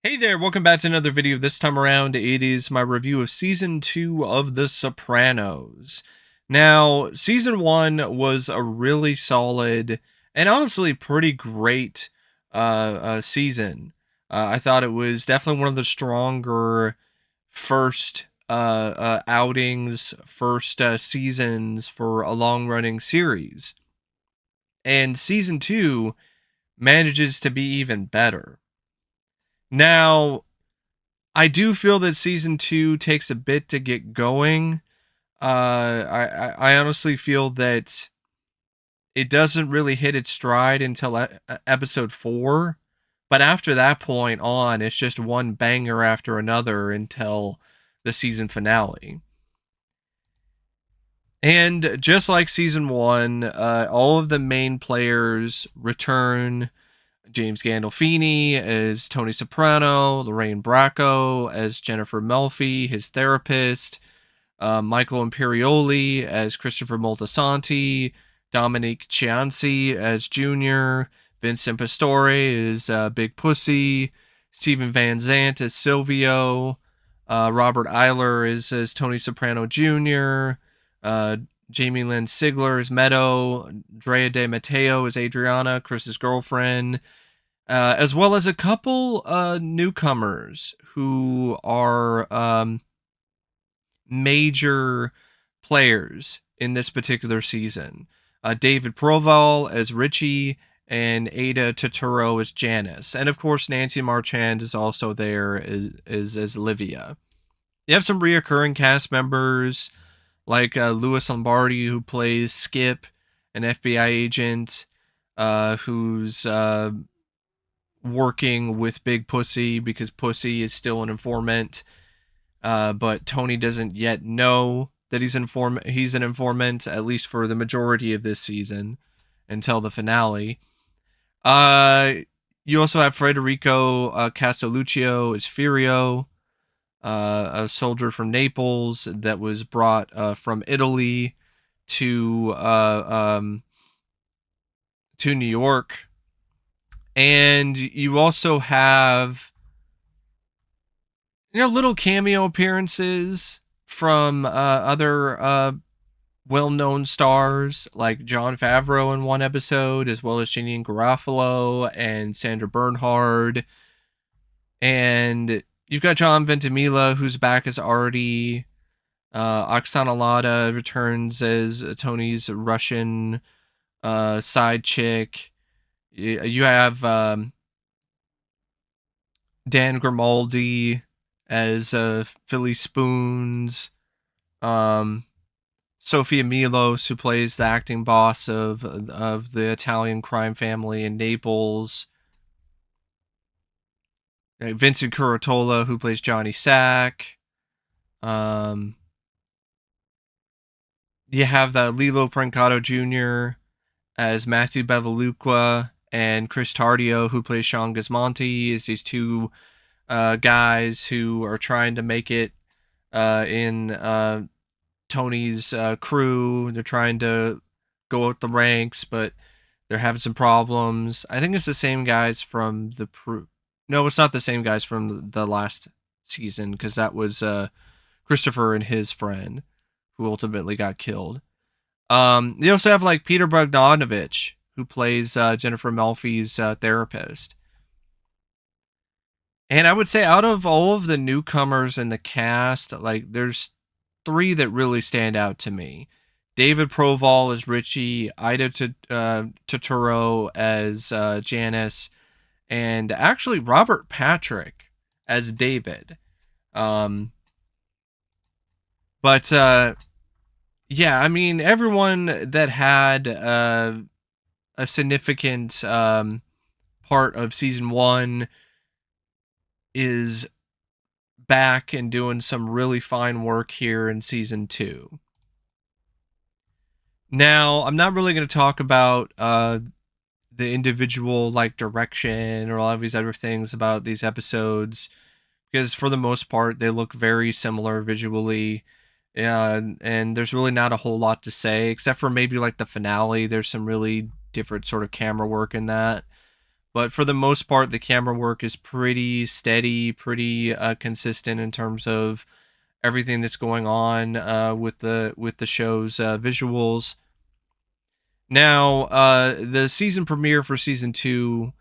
Hey there, welcome back to another video. This time around, it is my review of Season 2 of The Sopranos. Now, Season 1 was a really solid and honestly pretty great season. I thought it was definitely one of the stronger first outings, first seasons for a long-running series. And Season 2 manages to be even better. Now, I do feel that season two takes a bit to get going. I honestly feel that it doesn't really hit its stride until episode four, but after that point on, it's just one banger after another until the season finale. And just like season one, all of the main players return. James Gandolfini as Tony Soprano, Lorraine Bracco as Jennifer Melfi, his therapist, Michael Imperioli as Christopher Moltisanti, Dominique Chianci as Junior, Vincent Pastore as Big Pussy, Stephen Van Zandt as Silvio, Robert Eiler as Tony Soprano Jr., uh, Jamie Lynn Sigler as Meadow, Drea De Matteo as Adriana, Chris's girlfriend, as well as a couple newcomers who are major players in this particular season. David Proval as Richie and Ada Turturro as Janice. And of course, Nancy Marchand is also there as Livia. You have some reoccurring cast members like Louis Lombardi, who plays Skip, an FBI agent who's working with Big Pussy because Pussy is still an informant, but Tony doesn't yet know that he's an informant, at least for the majority of this season until the finale. Uh, you also have Federico Castelluccio as Furio, a soldier from Naples that was brought from Italy to to New York. And you also have little cameo appearances from other well-known stars like John Favreau in one episode, as well as Janine Garofalo and Sandra Bernhard. And you've got John Ventimiglia, who's back as Artie. Oksana Lada returns as Tony's Russian side chick. You have Dan Grimaldi as Philly Spoons. Um, Sophia Milos, who plays the acting boss of the Italian crime family in Naples. Vincent Curatola, who plays Johnny Sack. Um, you have the Lilo Brancato Jr. as Matthew Bevilacqua, and Chris Tardio, who plays Sean Gismonti, is these two guys who are trying to make it in Tony's crew. They're trying to go up the ranks, but they're having some problems. I think it's the same guys from No, it's not the same guys from the last season, because that was Christopher and his friend who ultimately got killed. You also have like Peter Bogdanovich, who plays Jennifer Melfi's therapist. And I would say out of all of the newcomers in the cast, like there's three that really stand out to me. David Proval as Richie, Ida Turturro as Janice, and actually Robert Patrick as David. Um, but yeah, I mean, everyone that had a significant part of season one is back and doing some really fine work here in season two. Now, I'm not really going to talk about the individual like direction or all of these other things about these episodes, because for the most part they look very similar visually. And there's really not a whole lot to say except for maybe like the finale. There's some really different sort of camera work in that. but for the most part, the camera work is pretty steady, pretty consistent in terms of everything that's going on with the show's visuals. Now, the season premiere for season two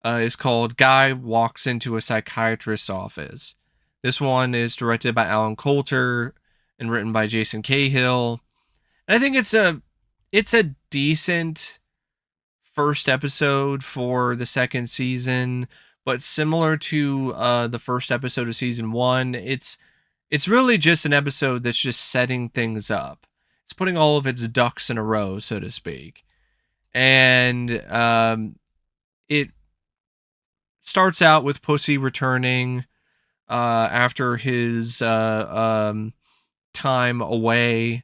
is called "Guy Walks into a Psychiatrist's Office." This one is directed by Alan Coulter and written by Jason Cahill. And I think it's a decent first episode for the second season, but similar to the first episode of season one, it's really just an episode that's just setting things up. It's putting all of its ducks in a row, so to speak, and it starts out with Pussy returning after his time away,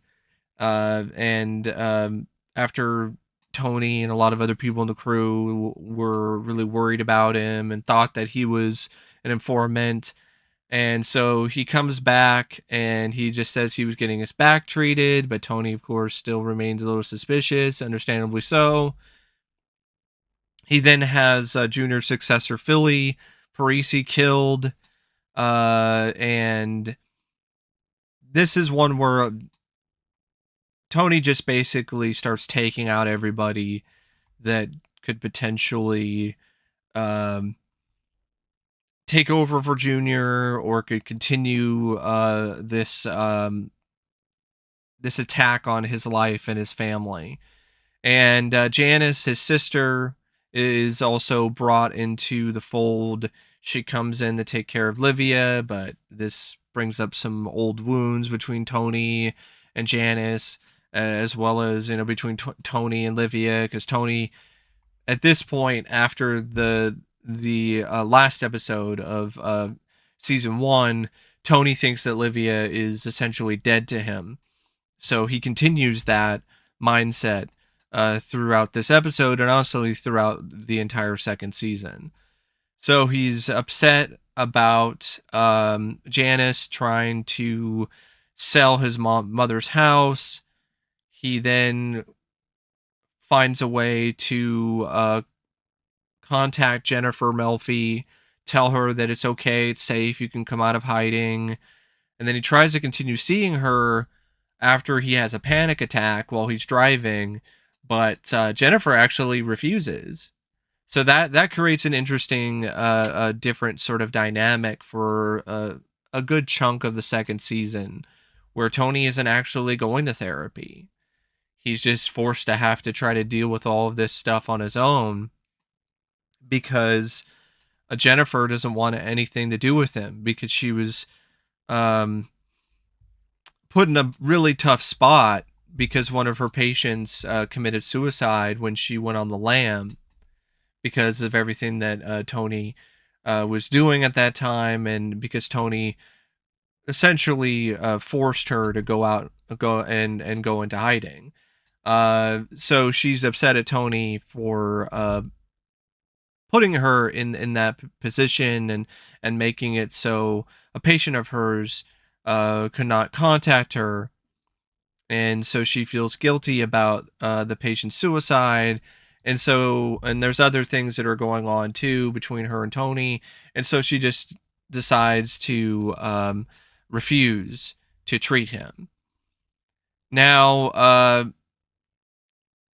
and after Tony and a lot of other people in the crew were really worried about him and thought that he was an informant. And so he comes back and he just says he was getting his back treated, but Tony, of course, still remains a little suspicious, understandably so. He then has Junior's successor, Philly Parisi, killed. And this is one where Tony just basically starts taking out everybody that could potentially um, take over for Junior or could continue this attack on his life and his family. And Janice, his sister, is also brought into the fold. She comes in to take care of Livia, but this brings up some old wounds between Tony and Janice, as well as between Tony and Livia, because Tony, at this point, after the last episode of season one, Tony thinks that Livia is essentially dead to him. So he continues that mindset throughout this episode and also throughout the entire second season. So he's upset about Janice trying to sell his mother's house. He then finds a way to contact Jennifer Melfi, tell her that it's okay, it's safe, you can come out of hiding. And then he tries to continue seeing her after he has a panic attack while he's driving, but Jennifer actually refuses. So that creates an interesting, different sort of dynamic for a good chunk of the second season, where Tony isn't actually going to therapy. He's just forced to have to try to deal with all of this stuff on his own because Jennifer doesn't want anything to do with him because she was put in a really tough spot because one of her patients committed suicide when she went on the lam because of everything that Tony was doing at that time, and because Tony essentially forced her to go into hiding. So she's upset at Tony for putting her in that position and making it so a patient of hers could not contact her, and so she feels guilty about the patient's suicide. And there's other things that are going on too between her and Tony, and so she just decides to refuse to treat him. Now,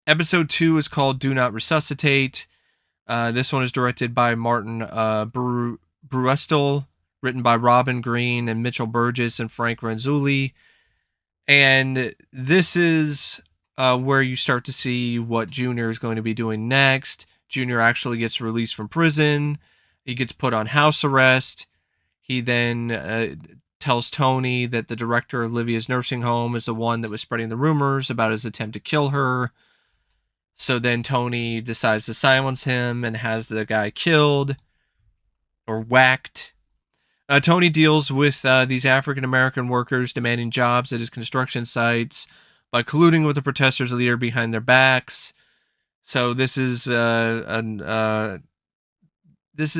episode 2 is called "Do Not Resuscitate." This one is directed by Martin Bruestel, written by Robin Green and Mitchell Burgess and Frank Renzulli. And this is where you start to see what Junior is going to be doing next. Junior actually gets released from prison. He gets put on house arrest. He then tells Tony that the director of Livia's nursing home is the one that was spreading the rumors about his attempt to kill her. So then Tony decides to silence him and has the guy killed or whacked. Tony deals with these African American workers demanding jobs at his construction sites by colluding with the protesters' leader behind their backs. So this is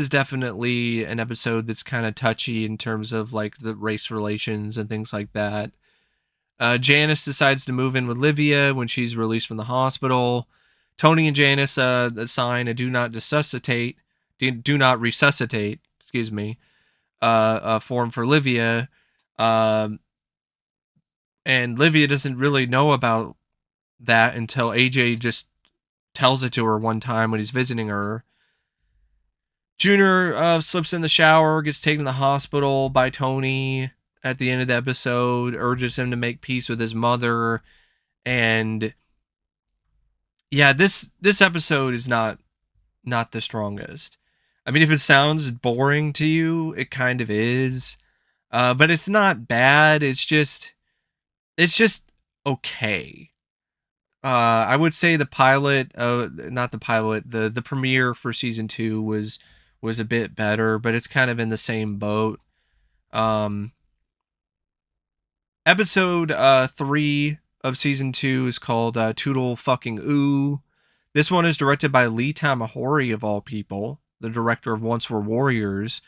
definitely an episode that's kind of touchy in terms of like the race relations and things like that. Janice decides to move in with Livia when she's released from the hospital. Tony and Janice sign a do not resuscitate, excuse me, form for Livia. Um, and Livia doesn't really know about that until AJ just tells it to her one time when he's visiting her. Junior slips in the shower, gets taken to the hospital by Tony at the end of the episode, urges him to make peace with his mother, and yeah, this episode is not the strongest. I mean, if it sounds boring to you, it kind of is, but it's not bad. It's just okay. I would say the pilot, not the pilot, the premiere for season 2 was a bit better, but it's kind of in the same boat. Um, Episode 3 of season 2 is called Toodle Fucking Ooh. This one is directed by Lee Tamahori, of all people, the director of Once Were Warriors,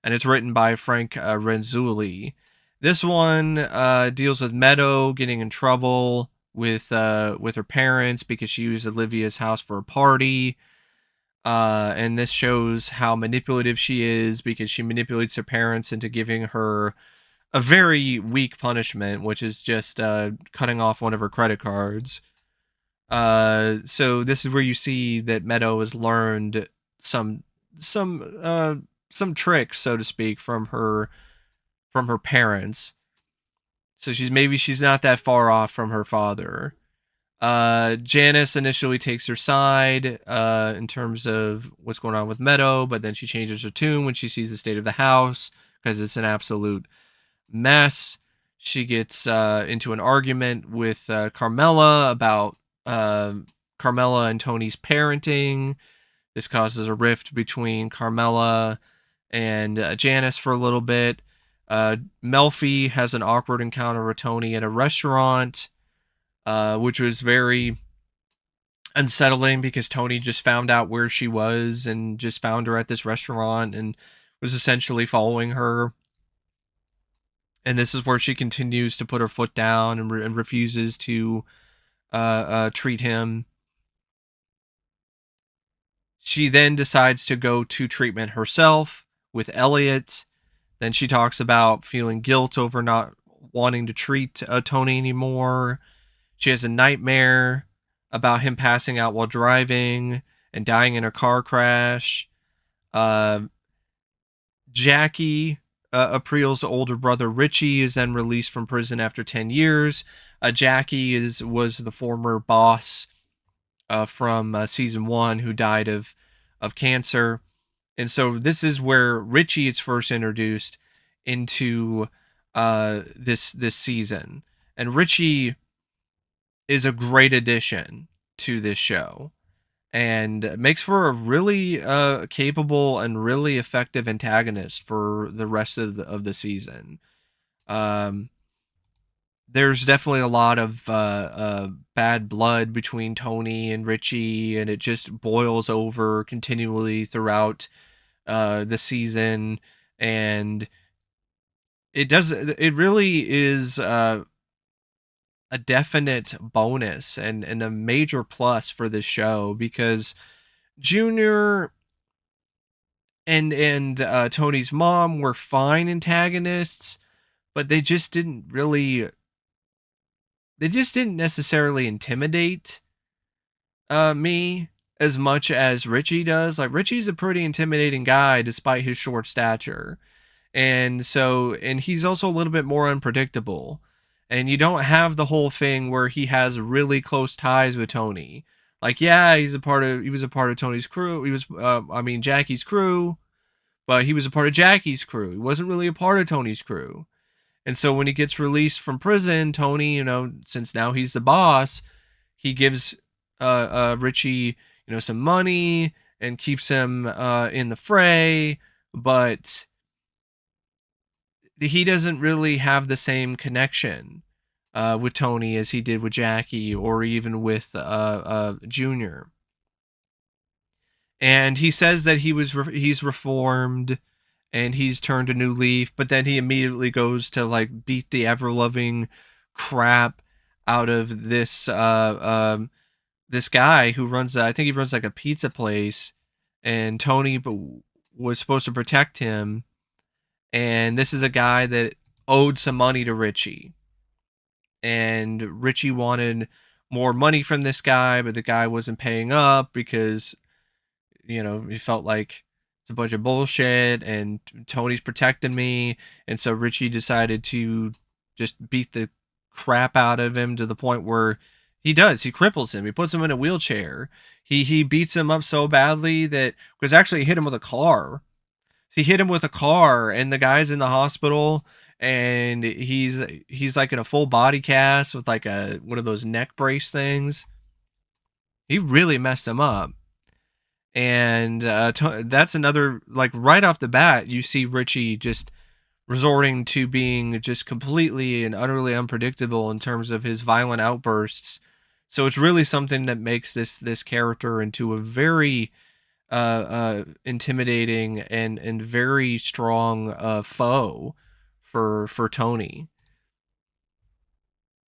and it's written by Frank Renzulli. This one deals with Meadow getting in trouble with her parents because she used Olivia's house for a party. And this shows how manipulative she is because she manipulates her parents into giving her a very weak punishment, which is just cutting off one of her credit cards. So this is where you see that Meadow has learned some some uh, some tricks, so to speak, from her parents. So she's not that far off from her father. Janice initially takes her side in terms of what's going on with Meadow, but then she changes her tune when she sees the state of the house because it's an absolute mess. She gets into an argument with Carmela about Carmela and Tony's parenting. This causes a rift between Carmela and Janice for a little bit. Melfi has an awkward encounter with Tony at a restaurant, which was very unsettling because Tony just found out where she was and just found her at this restaurant and was essentially following her. And this is where she continues to put her foot down and refuses to treat him. She then decides to go to treatment herself with Elliot. Then she talks about feeling guilt over not wanting to treat Tony anymore. She has a nightmare about him passing out while driving and dying in a car crash. Uh, Jackie, April's older brother Richie, is then released from prison after 10 years. Jackie was the former boss from season 1 who died of cancer. And so this is where Richie is first introduced into this season. And Richie is a great addition to this show and makes for a really capable and really effective antagonist for the rest of the season. Um, there's definitely a lot of bad blood between Tony and Richie, and it just boils over continually throughout the season. And it really is a definite bonus and a major plus for this show because Junior and Tony's mom were fine antagonists, but they just didn't necessarily intimidate me as much as Richie does. Like Richie's a pretty intimidating guy despite his short stature. And he's also a little bit more unpredictable. And you don't have the whole thing where he has really close ties with Tony. Like, yeah, he was a part of Tony's crew. He was, Jackie's crew, but he was a part of Jackie's crew. He wasn't really a part of Tony's crew. And so when he gets released from prison, Tony, since now he's the boss, he gives Richie, some money and keeps him in the fray, but he doesn't really have the same connection with Tony as he did with Jackie or even with Junior. And he says that he's reformed and he's turned a new leaf, but then he immediately goes to like beat the ever loving crap out of this this guy who runs, I think he runs like a pizza place, and Tony was supposed to protect him. And this is a guy that owed some money to Richie, and Richie wanted more money from this guy, but the guy wasn't paying up because he felt like it's a bunch of bullshit, and Tony's protecting me. And so Richie decided to just beat the crap out of him to the point where he cripples him. He puts him in a wheelchair. He beats him up so badly that, because actually he hit him with a car. He hit him with a car, and the guy's in the hospital, and he's like in a full body cast with like a one of those neck brace things. He really messed him up. And that's another, like, right off the bat you see Richie just resorting to being just completely and utterly unpredictable in terms of his violent outbursts. So it's really something that makes this character into a very intimidating and very strong foe for Tony.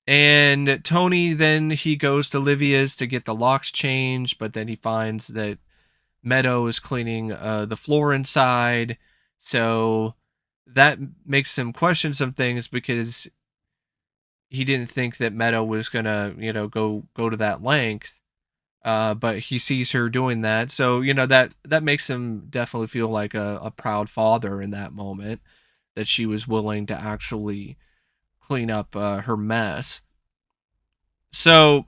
And Tony, then he goes to Livia's to get the locks changed, but then he finds that Meadow is cleaning the floor inside. So that makes him question some things, because he didn't think that Meadow was gonna, go to that length. But he sees her doing that, so that makes him definitely feel like a proud father in that moment, that she was willing to actually clean up her mess. So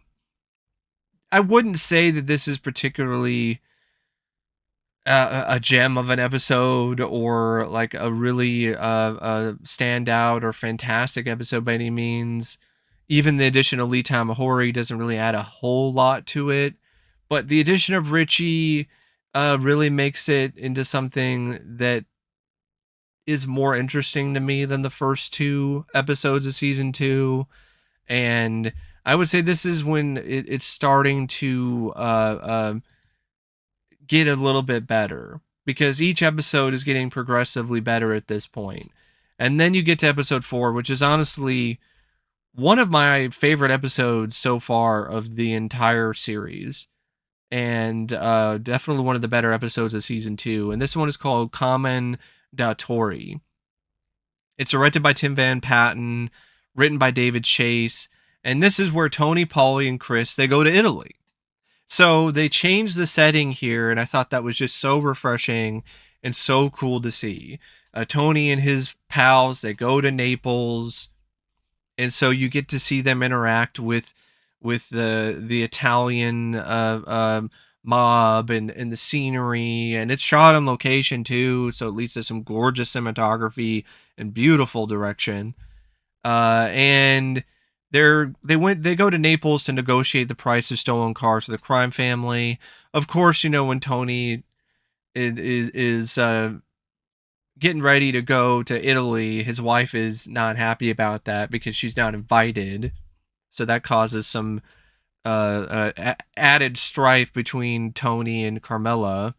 I wouldn't say that this is particularly a gem of an episode, or like a really standout or fantastic episode by any means. Even the addition of Lee Tamahori doesn't really add a whole lot to it, but the addition of Richie really makes it into something that is more interesting to me than the first two episodes of season two. And I would say this is when it's starting to get a little bit better, because each episode is getting progressively better at this point. And then you get to episode 4, which is honestly one of my favorite episodes so far of the entire series, and definitely one of the better episodes of season 2. And this one is called Kamen Datori. It's directed by Tim Van Patten, written by David Chase, and this is where Tony, Paulie, and Chris, they go to Italy. So they changed the setting here, and I thought that was just so refreshing and so cool to see. Tony and his pals, they go to Naples, and so you get to see them interact with the Italian mob, and the scenery, and it's shot on location too, so it leads to some gorgeous cinematography and beautiful direction. And they go to Naples to negotiate the price of stolen cars for the crime family. Of course, when Tony is getting ready to go to Italy, his wife is not happy about that because she's not invited. So that causes some added strife between Tony and Carmela.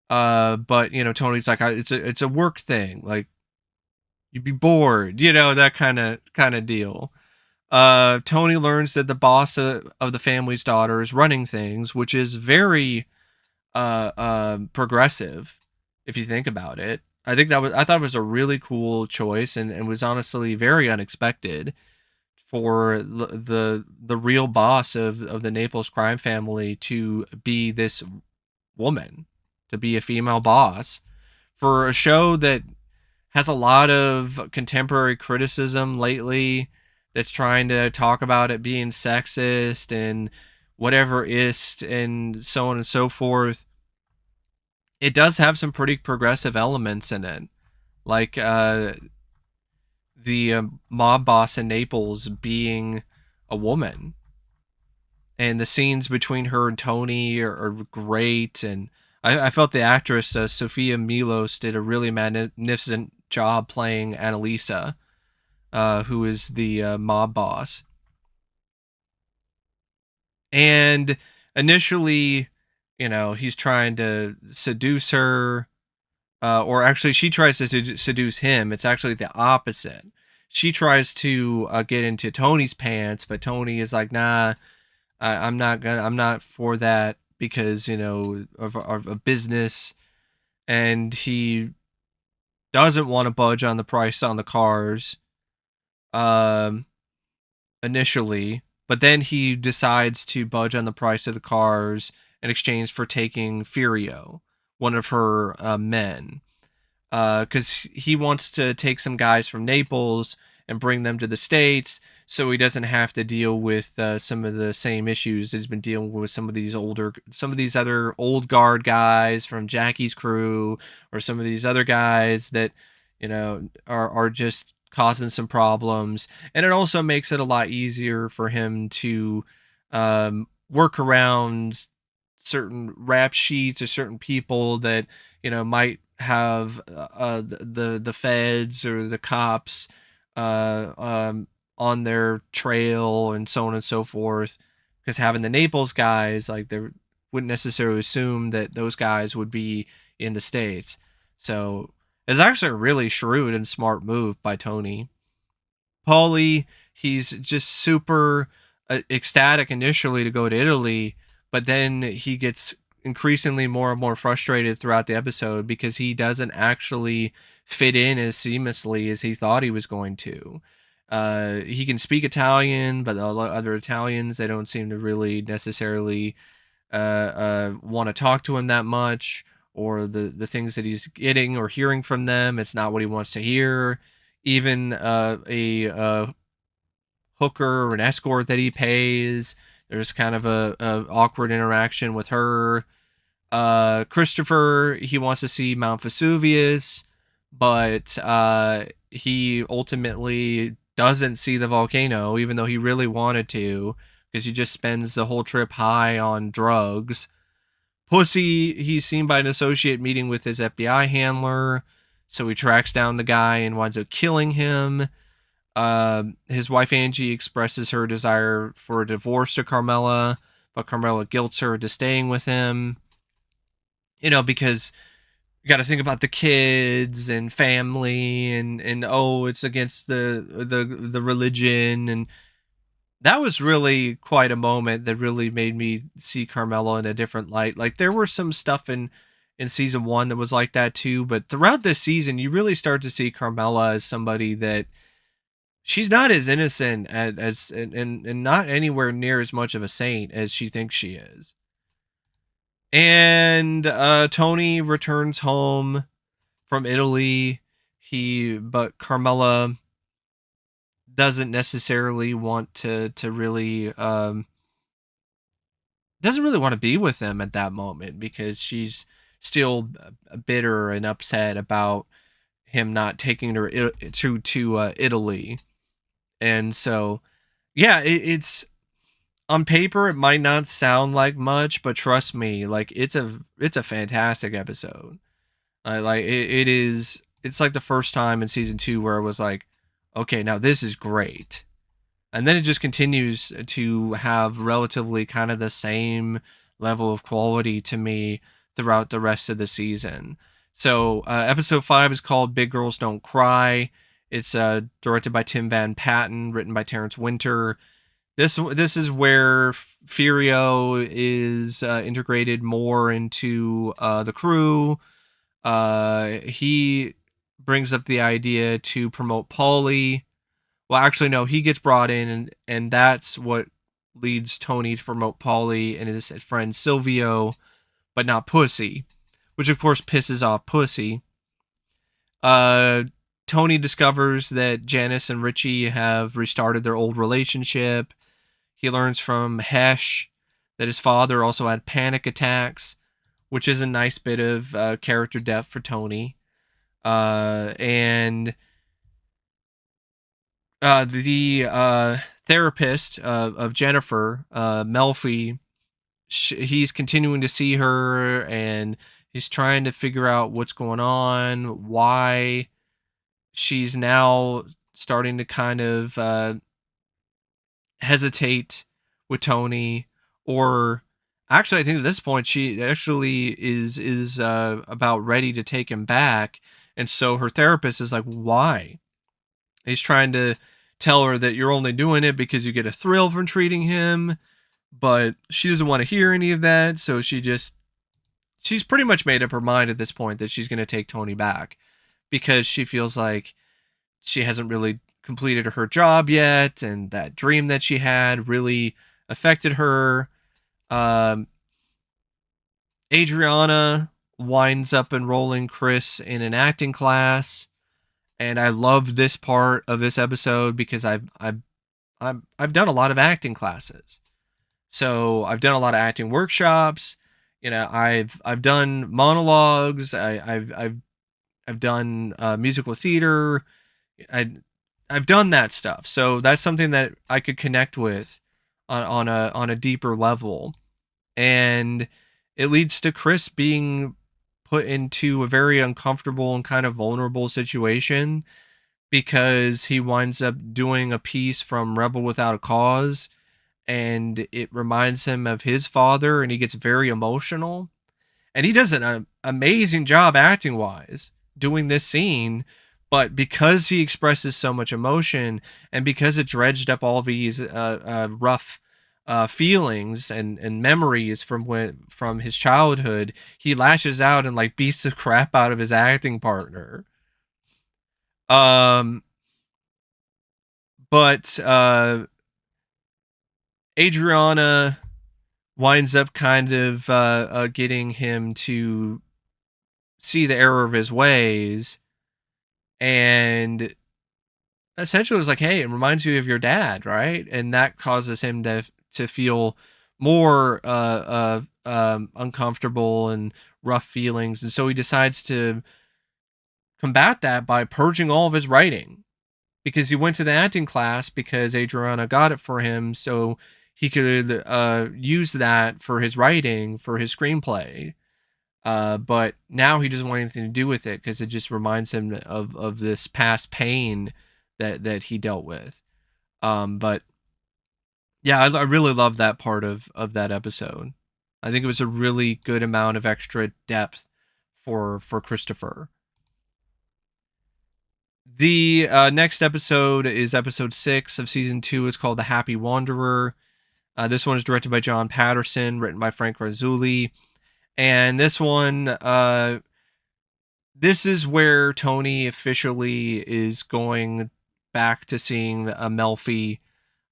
But Tony's like, it's a work thing. Like, you'd be bored, that kind of deal. Tony learns that the boss of the family's daughter is running things, which is very progressive if you think about it. I thought it was a really cool choice, and was honestly very unexpected for the real boss of the Naples crime family to be this woman, to be a female boss for a show that has a lot of contemporary criticism lately, that's trying to talk about it being sexist and whatever ist and so on and so forth. It does have some pretty progressive elements in it, like the mob boss in Naples being a woman, and the scenes between her and Tony are great. And I felt the actress Sophia Milos did a really magnificent job playing Annalisa, who is the mob boss. And initially, he's trying to seduce her, or actually, she tries to seduce him. It's actually the opposite. She tries to get into Tony's pants, but Tony is like, nah, I'm not for that because of a business, and he doesn't want to budge on the price on the cars. Um, Initially, but then he decides to budge on the price of the cars in exchange for taking Furio, one of her men, because he wants to take some guys from Naples and bring them to the States so he doesn't have to deal with some of the same issues he's been dealing with some of these other old guard guys from Jackie's crew, or some of these other guys that, are just causing some problems. And it also makes it a lot easier for him to work around certain rap sheets or certain people that might have the feds or the cops uh, um, on their trail and so on and so forth. Because having the Naples guys, like, they wouldn't necessarily assume that those guys would be in the States. So it's actually a really shrewd and smart move by Tony. Paulie, he's just super ecstatic initially to go to Italy, but then he gets increasingly more and more frustrated throughout the episode because he doesn't actually fit in as seamlessly as he thought he was going to. He can speak Italian, but a lot of other Italians, they don't seem to really necessarily want to talk to him that much, or the things that he's getting or hearing from them, it's not what he wants to hear. Even a hooker or an escort that he pays, there's kind of a awkward interaction with her. Christopher, he wants to see Mount Vesuvius, but he ultimately doesn't see the volcano, even though he really wanted to, because he just spends the whole trip high on drugs. Pussy, he's seen by an associate meeting with his FBI handler, so he tracks down the guy and winds up killing him. His wife Angie expresses her desire for a divorce to Carmela, but Carmela guilts her to staying with him. Because you got to think about the kids and family, and oh, it's against the religion. And that was really quite a moment that really made me see Carmela in a different light. Like, there were some stuff in season 1 that was like that too, but throughout this season you really start to see Carmela as somebody that she's not as innocent and not anywhere near as much of a saint as she thinks she is. And Tony returns home from Italy. But Carmela doesn't necessarily want to really doesn't really want to be with him at that moment, because she's still bitter and upset about him not taking her to Italy. And so, yeah, it's on paper it might not sound like much, but trust me, like, it's a fantastic episode. It is. It's like the first time in season 2 where I was like, okay, now this is great. And then it just continues to have relatively kind of the same level of quality to me throughout the rest of the season. So episode 5 is called Big Girls Don't Cry. It's directed by Tim Van Patten, written by Terrence Winter. This is where Furio is integrated more into the crew. He brings up the idea to promote Paulie. Well, actually, no, he gets brought in, and that's what leads Tony to promote Paulie and his friend Silvio, but not Pussy, which of course pisses off Pussy. Uh, Tony discovers that Janice and Richie have restarted their old relationship. He learns from Hesh that his father also had panic attacks, which is a nice bit of character depth for Tony. And the therapist of Jennifer, Melfi, he's continuing to see her, and he's trying to figure out what's going on, why she's now starting to kind of hesitate with Tony. Or actually, I think at this point she actually is about ready to take him back, and so her therapist is like, why? He's trying to tell her that you're only doing it because you get a thrill from treating him. but she doesn't want to hear any of that. So she's pretty much made up her mind at this point that she's going to take Tony back because she feels like she hasn't really completed her job yet, and that dream that she had really affected her. Um, Adriana winds up enrolling Chris in an acting class, and I love this part of this episode because I've done a lot of acting classes. So I've done a lot of acting workshops. I've done monologues. I've done musical theater. I I've done that stuff. So that's something that I could connect with on a deeper level. And it leads to Chris being put into a very uncomfortable and kind of vulnerable situation because he winds up doing a piece from Rebel Without a Cause, and it reminds him of his father, and he gets very emotional, and he does an amazing job acting wise doing this scene. But because he expresses so much emotion, and because it dredged up all these rough feelings and memories from his childhood, he lashes out and like beats the crap out of his acting partner. Um, but Adriana winds up kind of getting him to see the error of his ways, and essentially was like, "Hey, it reminds you of your dad, right?" And that causes him to feel more uncomfortable and rough feelings, and so he decides to combat that by purging all of his writing, because he went to the acting class because Adriana got it for him, so he could use that for his writing for his screenplay. But now he doesn't want anything to do with it because it just reminds him of this past pain that he dealt with. But yeah, I really love that part of that episode. I think it was a really good amount of extra depth for Christopher. The next episode is episode 6 of season 2. It's called The Happy Wanderer. This one is directed by John Patterson, written by Frank Razzulli. And this is where Tony officially is going back to seeing Melfi,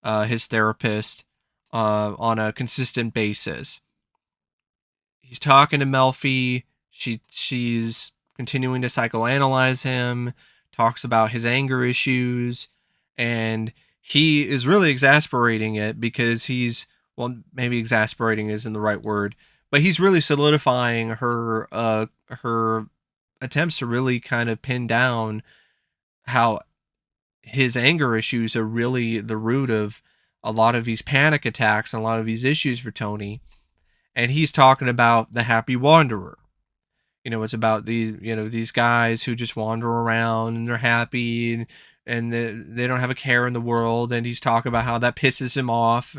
his therapist, on a consistent basis. He's talking to Melfi. She's continuing to psychoanalyze him, talks about his anger issues, and he is really exasperating it because well, maybe exasperating isn't the right word, but he's really solidifying her attempts to really kind of pin down how his anger issues are really the root of a lot of these panic attacks and a lot of these issues for Tony. And he's talking about the happy wanderer. It's about these guys who just wander around and they're happy, and they don't have a care in the world. And he's talking about how that pisses him off.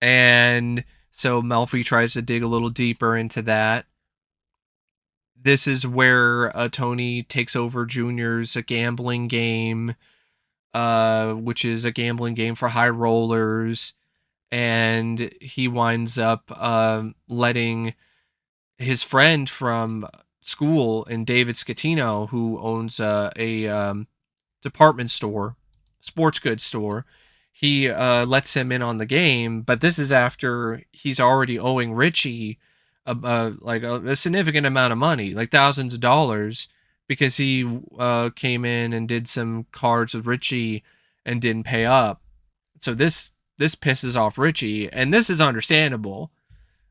And so Melfi tries to dig a little deeper into that. This is where Tony takes over Junior's gambling game, which is a gambling game for high rollers, and he winds up letting his friend from school, and David Scatino, who owns a department store, sports goods store. He lets him in on the game, but this is after he's already owing Richie like a significant amount of money, like thousands of dollars, because he came in and did some cards with Richie and didn't pay up. So this pisses off Richie, and this is understandable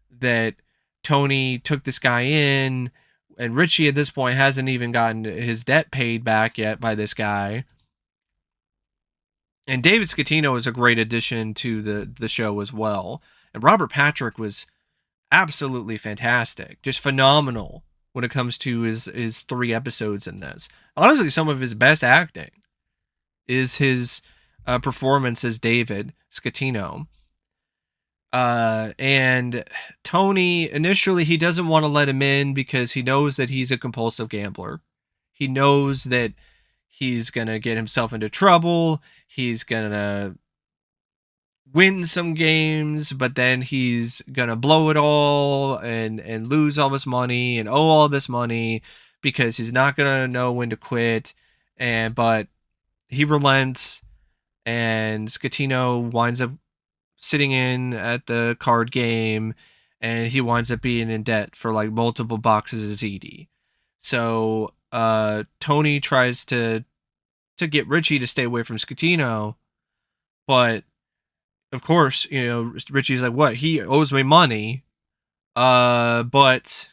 that Tony took this guy in, and Richie at this point hasn't even gotten his debt paid back yet by this guy. And David Scatino is a great addition to the show as well. And Robert Patrick was absolutely fantastic, just phenomenal when it comes to his 3 episodes in this. Honestly, some of his best acting is his performance as David Scatino. And Tony, initially, he doesn't want to let him in because he knows that he's a compulsive gambler. He knows that he's going to get himself into trouble. He's going to win some games, but then he's gonna blow it all and lose all this money and owe all this money because he's not gonna know when to quit. And but he relents, and Scatino winds up sitting in at the card game, and he winds up being in debt for like multiple boxes of ZD. So Tony tries to get Richie to stay away from Scatino, but of course, Richie's like, "What? He owes me money." But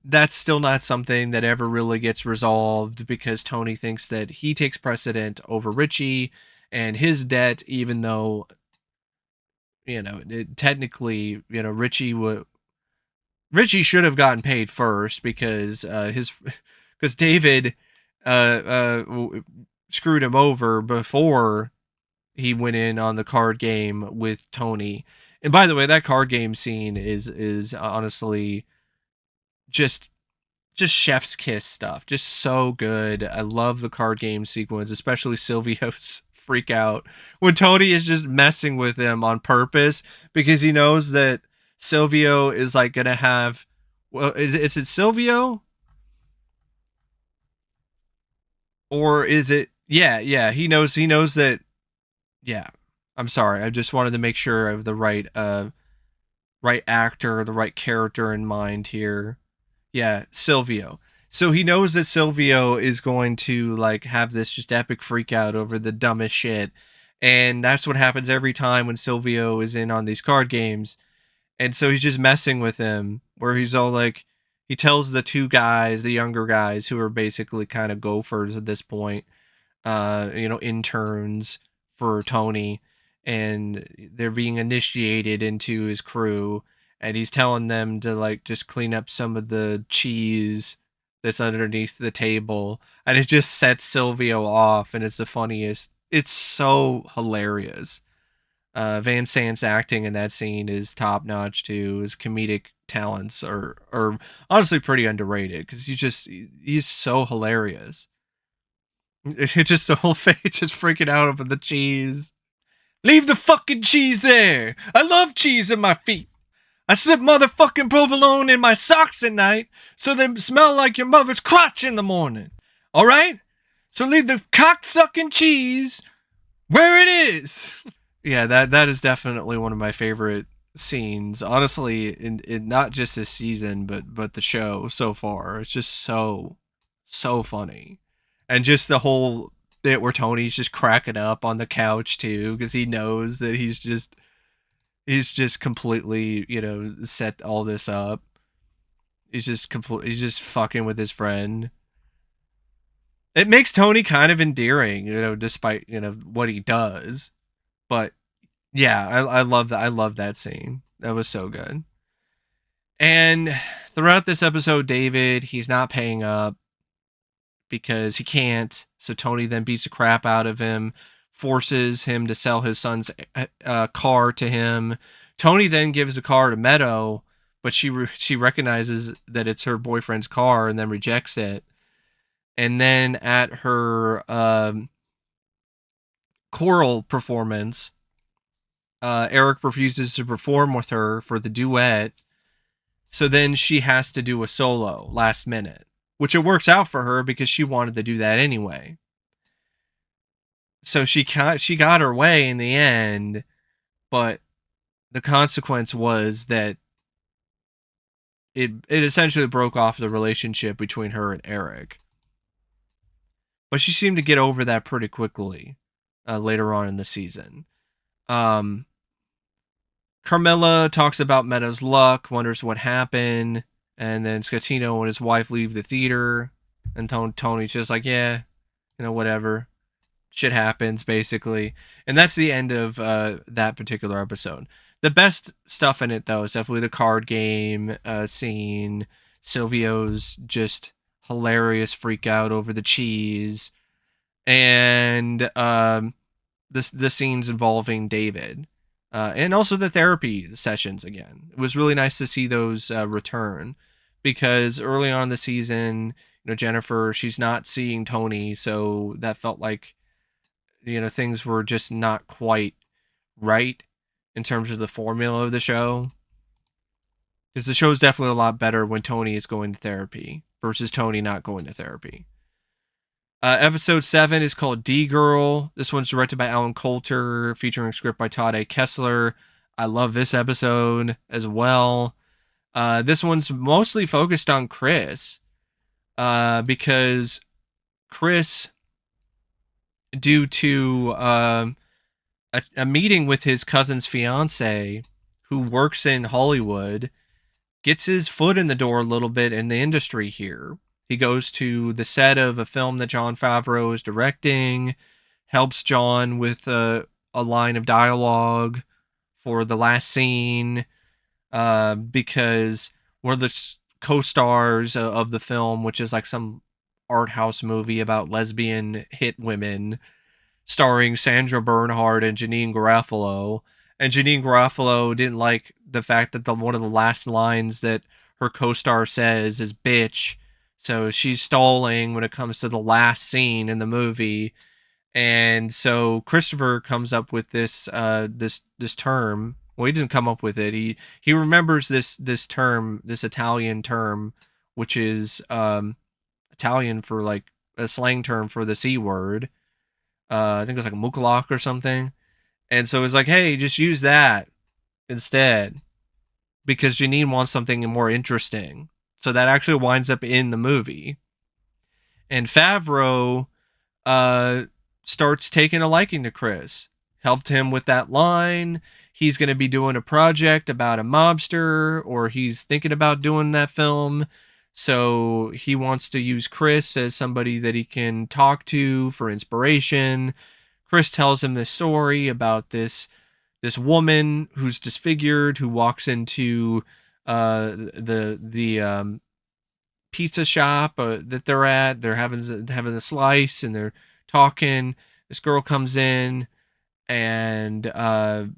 that's still not something that ever really gets resolved because Tony thinks that he takes precedent over Richie and his debt, even though technically, Richie should have gotten paid first because his because David screwed him over before he went in on the card game with Tony. And by the way, that card game scene is honestly just chef's kiss stuff. Just so good. I love the card game sequence, especially Silvio's freak out when Tony is just messing with him on purpose because he knows that Silvio is like gonna have. Well, is it Silvio or is it? Yeah. He knows that. Yeah. I'm sorry. I just wanted to make sure I have the right actor, the right character in mind here. Yeah, Silvio. So he knows that Silvio is going to like have this just epic freak out over the dumbest shit. And that's what happens every time when Silvio is in on these card games. And so he's just messing with him where he's all like he tells the two guys, the younger guys who are basically kind of gophers at this point, interns for Tony, and they're being initiated into his crew, and he's telling them to like just clean up some of the cheese that's underneath the table, and it just sets Silvio off, and it's the funniest. It's so hilarious. Van Sant's acting in that scene is top notch too. His comedic talents are honestly pretty underrated because he's so hilarious. It's just the whole face just freaking out over the cheese. Leave the fucking cheese there. I love cheese in my feet. I slip motherfucking provolone in my socks at night so they smell like your mother's crotch in the morning. All right? So leave the cocksucking cheese where it is. Yeah, that is definitely one of my favorite scenes. Honestly, in not just this season, but the show so far. It's just so funny, and just the whole bit where Tony's just cracking up on the couch too because he knows that he's just completely set all this up. He's just fucking with his friend. It makes Tony kind of endearing, despite what he does. But yeah, I love that. I love that scene. That was so good. And throughout this episode, David, he's not paying up because he can't. So Tony then beats the crap out of him, forces him to sell his son's car to him. Tony then gives the car to Meadow, but she recognizes that it's her boyfriend's car and then rejects it. And then at her choral performance, Eric refuses to perform with her for the duet. So then she has to do a solo last minute, which it works out for her because she wanted to do that anyway. So she got her way in the end, but the consequence was that it essentially broke off the relationship between her and Eric. But she seemed to get over that pretty quickly later on in the season. Carmilla talks about Meadows' luck, wonders what happened, and then Scatino and his wife leave the theater, and Tony's just like, yeah, whatever. Shit happens, basically. And that's the end of that particular episode. The best stuff in it, though, is definitely the card game scene, Silvio's just hilarious freak out over the cheese, and the scenes involving David. And also the therapy sessions again. It was really nice to see those return because early on in the season, Jennifer, she's not seeing Tony, so that felt like things were just not quite right in terms of the formula of the show. Because the show is definitely a lot better when Tony is going to therapy versus Tony not going to therapy. Episode 7 is called D Girl. This one's directed by Alan Coulter, featuring a script by Todd A. Kessler. I love this episode as well. This one's mostly focused on Chris, because Chris, due to a meeting with his cousin's fiance, who works in Hollywood, gets his foot in the door a little bit in the industry here. He goes to the set of a film that Jon Favreau is directing, helps Jon with a line of dialogue for the last scene, because one of the co-stars of the film, which is like some art house movie about lesbian hit women, starring Sandra Bernhard and Janine Garofalo. And Janine Garofalo didn't like the fact that one of the last lines that her co-star says is "bitch," so she's stalling when it comes to the last scene in the movie. And so Christopher comes up with this term. Well, he didn't come up with it. He remembers this term, this Italian term, which is Italian for like a slang term for the C word. I think it was like muklak or something. And so it's like, hey, just use that instead, because Janine wants something more interesting. So that actually winds up in the movie. And Favreau starts taking a liking to Chris. Helped him with that line. He's going to be doing a project about a mobster, or he's thinking about doing that film. So he wants to use Chris as somebody that he can talk to for inspiration. Chris tells him this story about this woman who's disfigured, who walks into the pizza shop that they're at. They're having a slice and they're talking. This girl comes in, and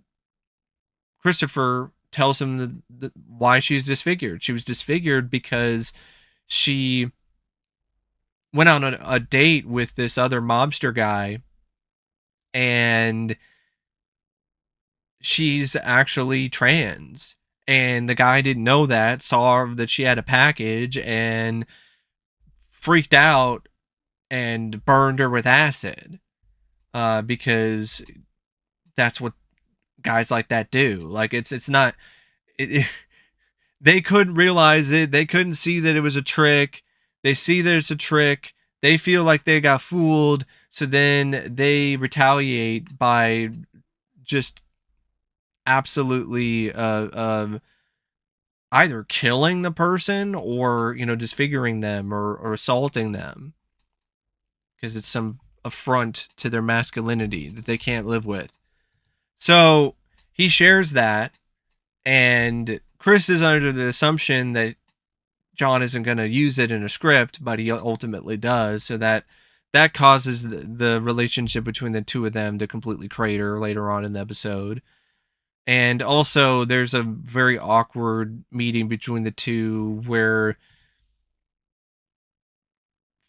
Christopher tells him why she's disfigured. She was disfigured because she went on a date with this other mobster guy, and she's actually trans. And the guy didn't know that, saw that she had a package, and freaked out and burned her with acid, because that's what guys like that do. Like it's not. They couldn't realize it. They couldn't see that it was a trick. They see that it's a trick. They feel like they got fooled. So then they retaliate by just absolutely either killing the person, or disfiguring them, or assaulting them, because it's some affront to their masculinity that they can't live with. So he shares that, and Chris is under the assumption that Jon isn't going to use it in a script, but he ultimately does. So that causes the relationship between the two of them to completely crater later on in the episode. And also, there's a very awkward meeting between the two where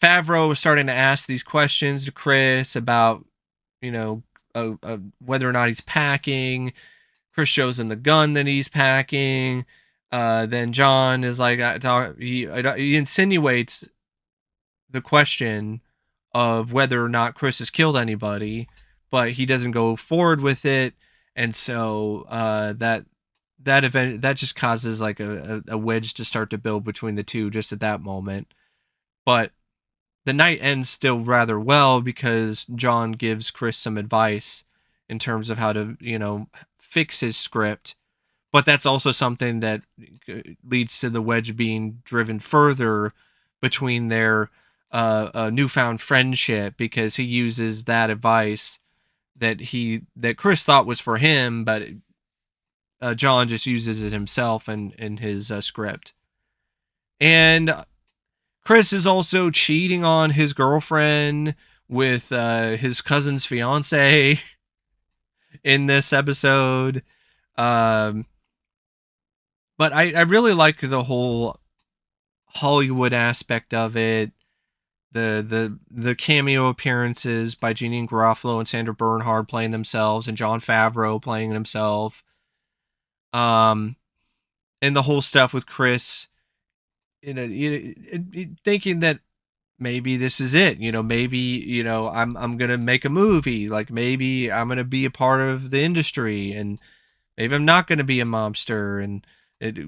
Favreau was starting to ask these questions to Chris about, whether or not he's packing. Chris shows him the gun that he's packing. Then Jon is like, he insinuates the question of whether or not Chris has killed anybody, but he doesn't go forward with it. And so that event that just causes like a wedge to start to build between the two just at that moment. But the night ends still rather well, because Jon gives Chris some advice in terms of how to fix his script. But that's also something that leads to the wedge being driven further between their newfound friendship, because he uses that advice that Chris thought was for him, but Jon just uses it himself in his script. And Chris is also cheating on his girlfriend with his cousin's fiance in this episode. But I really like the whole Hollywood aspect of it. the cameo appearances by Jeanine Garofalo and Sandra Bernhard playing themselves, and Jon Favreau playing himself. Um, and the whole stuff with Chris, thinking that maybe this is it. Maybe I'm gonna make a movie. Like maybe I'm gonna be a part of the industry, and maybe I'm not gonna be a mobster. And it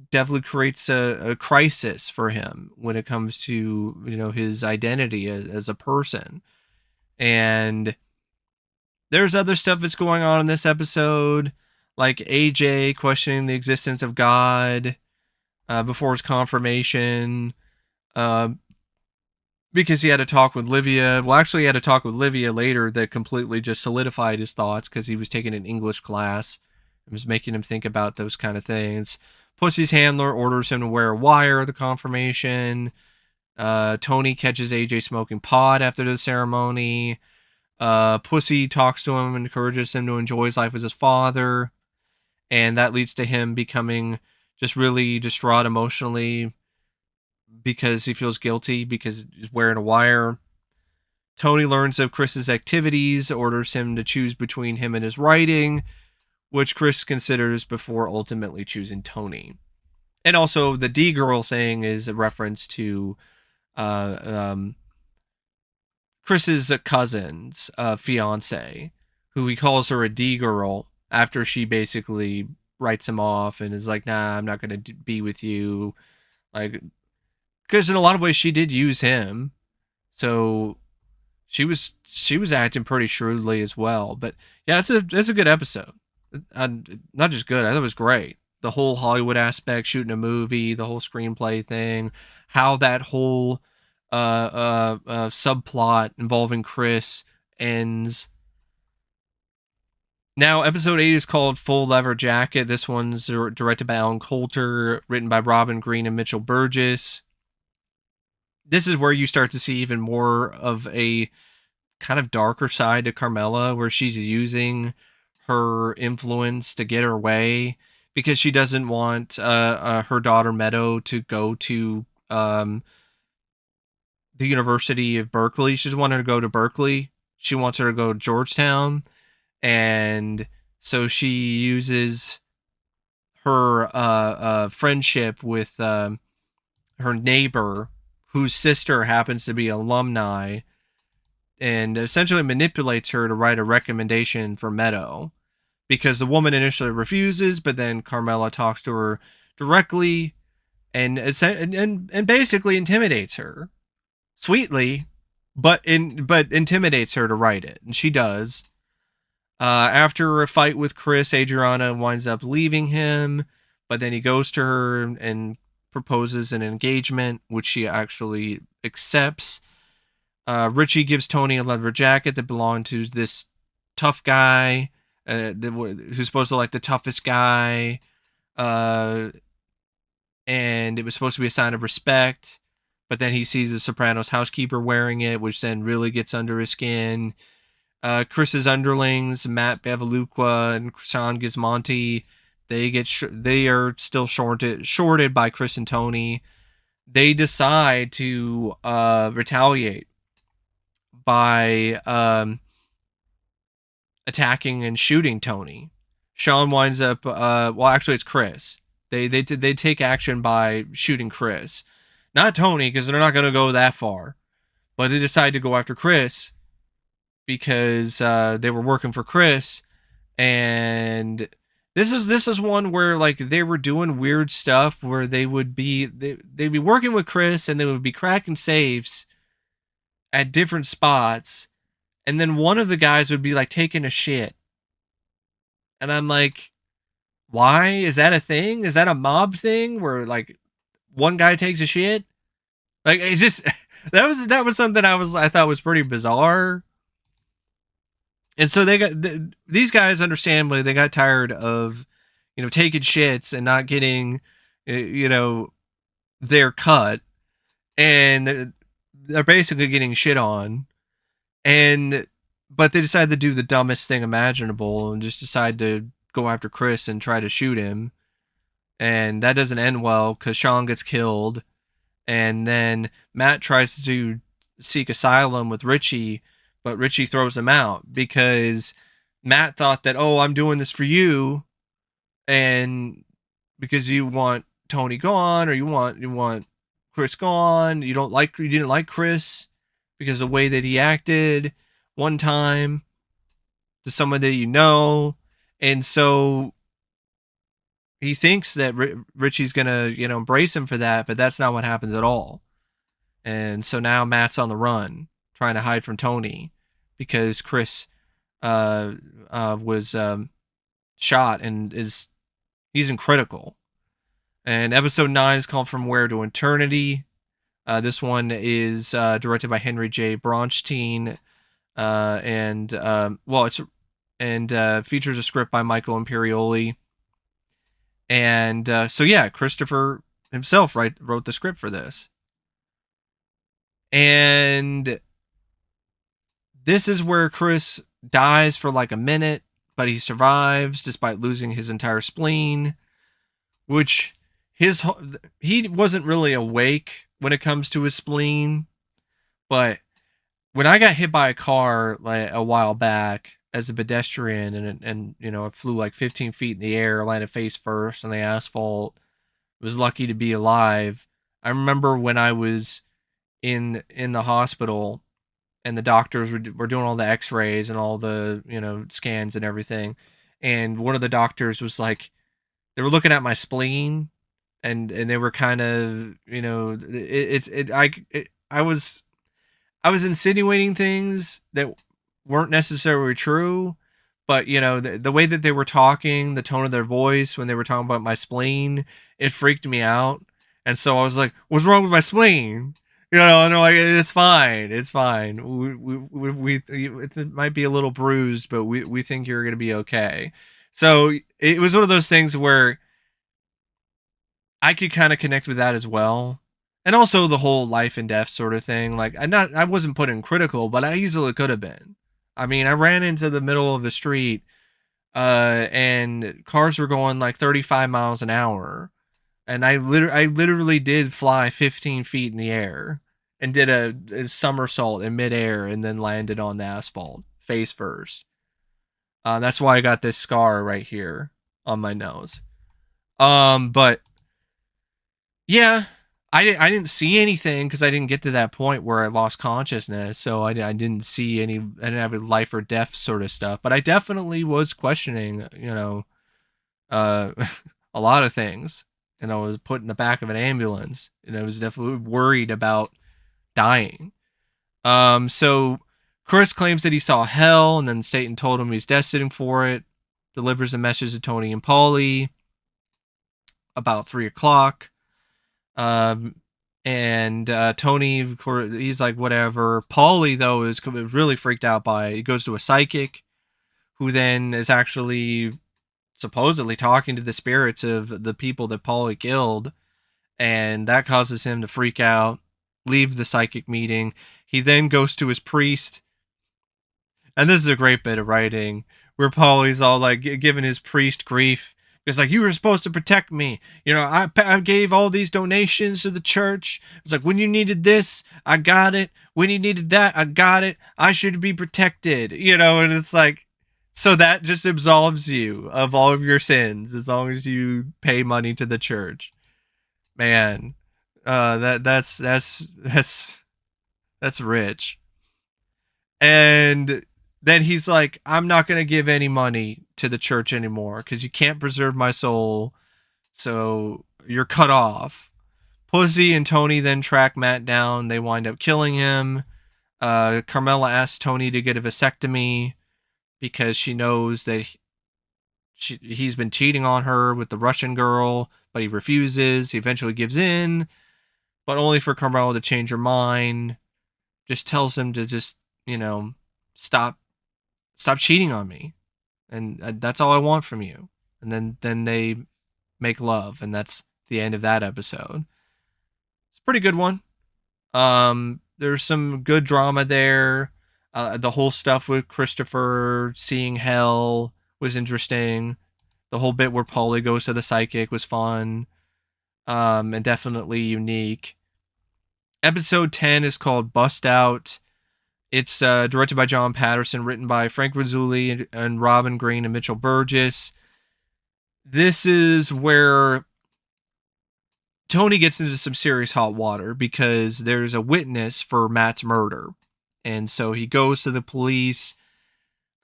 definitely creates a crisis for him when it comes to his identity as a person. And there's other stuff that's going on in this episode, like AJ questioning the existence of God before his confirmation. Uh, because he had a talk with Livia. Well, actually, he had a talk with Livia later that completely just solidified his thoughts because he was taking an English class. It was making him think about those kind of things. Pussy's handler orders him to wear a wire at the confirmation. Tony catches AJ smoking pot after the ceremony. Pussy talks to him and encourages him to enjoy his life as his father. And that leads to him becoming just really distraught emotionally because he feels guilty because he's wearing a wire. Tony learns of Chris's activities, orders him to choose between him and his writing, which Chris considers before ultimately choosing Tony. And also, the D girl thing is a reference to uh, um, Chris's cousin's fiance, who he calls her a D girl after she basically writes him off and is like, "Nah, I'm not going to be with you." Like, because in a lot of ways she did use him, so she was acting pretty shrewdly as well. But yeah, it's a good episode. Not just good, I thought it was great. The whole Hollywood aspect, shooting a movie, the whole screenplay thing, how that whole subplot involving Chris ends. Now, episode 8 is called Full Leather Jacket. This one's directed by Alan Coulter, written by Robin Green and Mitchell Burgess. This is where you start to see even more of a kind of darker side to Carmela, where she's using her influence to get her way because she doesn't want her daughter Meadow to go to the University of Berkeley. She doesn't want her to go to Berkeley. She wants her to go to Georgetown. And so she uses her friendship with her neighbor, whose sister happens to be alumni, and essentially manipulates her to write a recommendation for Meadow, because the woman initially refuses, but then Carmela talks to her directly and basically intimidates her sweetly, but intimidates her to write it, and she does. After a fight with Chris, Adriana winds up leaving him, but then he goes to her and proposes an engagement, which she actually accepts. Richie gives Tony a leather jacket that belonged to this tough guy, who's supposed to like the toughest guy, uh, and it was supposed to be a sign of respect. But then he sees the Sopranos housekeeper wearing it, which then really gets under his skin. Chris's underlings, Matt Bevaluqua and Sean Gismonti, they are still shorted by Chris and Tony. They decide to retaliate by attacking and shooting Tony. Sean winds up. Well, actually, it's Chris. They take action by shooting Chris, not Tony, because they're not going to go that far. But they decide to go after Chris because they were working for Chris, and this is one where like they were doing weird stuff where they'd be working with Chris and they would be cracking safes at different spots, and then one of the guys would be like taking a shit, and I'm like, why is that a thing? Is that a mob thing where like one guy takes a shit? Like it just that was something I thought was pretty bizarre. And so these guys, understandably, they got tired of taking shits and not getting their cut, and they're basically getting shit on. And but they decided to do the dumbest thing imaginable and just decide to go after Chris and try to shoot him. And that doesn't end well because Sean gets killed. And then Matt tries to seek asylum with Richie, but Richie throws him out because Matt thought that, oh, I'm doing this for you, and because you want Tony gone, or you want Chris gone. You didn't like Chris because of the way that he acted one time to someone that you know, and so he thinks that Richie's gonna embrace him for that, but that's not what happens at all. And so now Matt's on the run, trying to hide from Tony because Chris uh, was shot and he's in critical. And episode 9 is called From Where to Eternity. This one is directed by Henry J. Bronstein, and it's and features a script by Michael Imperioli. And so yeah, Christopher himself wrote the script for this. And this is where Chris dies for like a minute, but he survives despite losing his entire spleen, which he wasn't really awake when it comes to his spleen, but when I got hit by a car like a while back as a pedestrian and I flew like 15 feet in the air, landed face first on the asphalt, was lucky to be alive. I remember when I was in the hospital and the doctors were doing all the x-rays and all the scans and everything, and one of the doctors was like, they were looking at my spleen, and they were kind of I was insinuating things that weren't necessarily true, but the way that they were talking, the tone of their voice when they were talking about my spleen, it freaked me out. And so I was like, "What's wrong with my spleen?" And they're like, "It's fine, it's fine. It might be a little bruised, but we think you're gonna be okay." So it was one of those things where I could kind of connect with that as well. And also the whole life and death sort of thing. Like I wasn't put in critical, but I easily could have been. I mean, I ran into the middle of the street, and cars were going like 35 miles an hour, and I literally did fly 15 feet in the air and did a somersault in midair and then landed on the asphalt face first. That's why I got this scar right here on my nose. But yeah, I didn't see anything because I didn't get to that point where I lost consciousness. So I didn't see any. I didn't have a life or death sort of stuff. But I definitely was questioning, uh, a lot of things. And I was put in the back of an ambulance, and I was definitely worried about dying. So Chris claims that he saw hell, and then Satan told him he's destined for it. Delivers a message to Tony and Paulie about 3 o'clock. And Tony, of course, he's like, whatever. Paulie, though, is really freaked out by it. He goes to a psychic who then is actually supposedly talking to the spirits of the people that Paulie killed. And that causes him to freak out, leave the psychic meeting. He then goes to his priest. And this is a great bit of writing where Paulie's all like giving his priest grief. It's like, you were supposed to protect me. I gave all these donations to the church. It's like, when you needed this, I got it. When you needed that, I got it. I should be protected. And it's like, so that just absolves you of all of your sins as long as you pay money to the church. Man, that's rich. And then he's like, I'm not going to give any money to the church anymore because you can't preserve my soul. So you're cut off. Pussy and Tony then track Matt down. They wind up killing him. Carmela asks Tony to get a vasectomy because she knows that he's been cheating on her with the Russian girl, but he refuses. He eventually gives in, but only for Carmela to change her mind. Just tells him to just, stop cheating on me, and that's all I want from you. And then they make love, and that's the end of that episode. It's a pretty good one. There's some good drama there. The whole stuff with Christopher seeing hell was interesting. The whole bit where Paulie goes to the psychic was fun, and definitely unique. Episode 10 is called Bust Out. It's directed by John Patterson, written by Frank Rizzulli and Robin Green and Mitchell Burgess. This is where Tony gets into some serious hot water because there's a witness for Matt's murder. And so he goes to the police.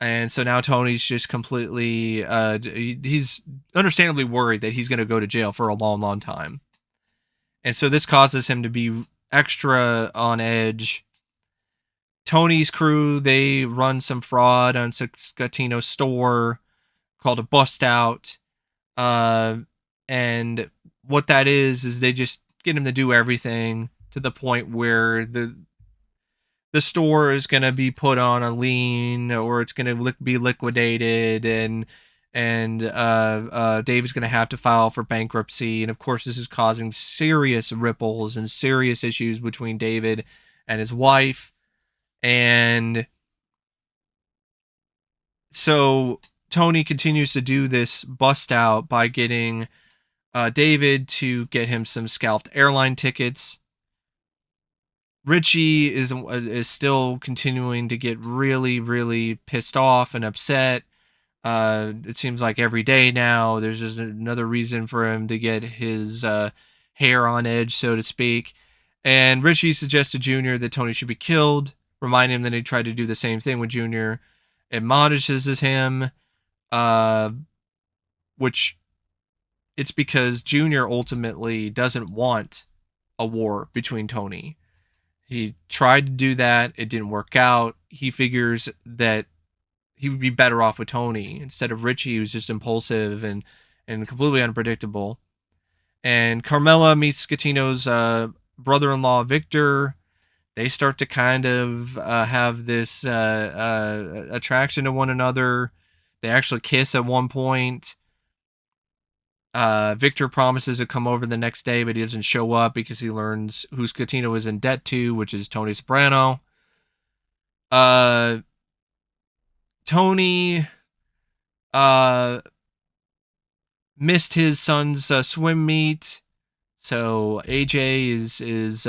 And so now Tony's just completely, he's understandably worried that he's going to go to jail for a long, long time. And so this causes him to be extra on edge. Tony's crew, they run some fraud on Scatino's store called a bust out. Uh, and what that is they just get him to do everything to the point where the store is going to be put on a lien or it's going to be liquidated, and Dave is going to have to file for bankruptcy. And of course, this is causing serious ripples and serious issues between David and his wife. And so Tony continues to do this bust out by getting David to get him some scalped airline tickets. Richie is still continuing to get really, really pissed off and upset. It seems like every day now there's just another reason for him to get his hair on edge, so to speak. And Richie suggests to Junior that Tony should be killed, remind him that he tried to do the same thing with Junior, admonishes him, uh, which it's because Junior ultimately doesn't want a war between Tony. He tried to do that. It didn't work out. He figures that he would be better off with Tony instead of Richie, who's just impulsive and completely unpredictable. And Carmela meets Scatino's brother-in-law, Victor. They start to kind of have this attraction to one another. They actually kiss at one point. Victor promises to come over the next day, but he doesn't show up because he learns who Scatino is in debt to, which is Tony Soprano. Tony missed his son's swim meet, so AJ is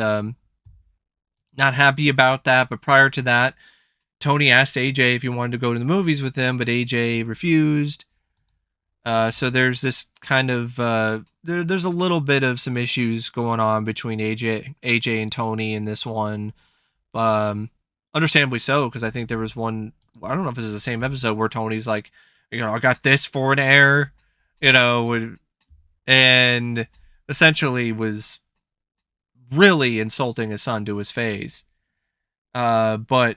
not happy about that. But prior to that, Tony asked AJ if he wanted to go to the movies with him, but AJ refused. So there's this kind of there's a little bit of some issues going on between AJ and Tony in this one. Understandably so, because I think there was one, I don't know if this is the same episode, where Tony's like, I got this for an air, and essentially was really insulting his son to his face. But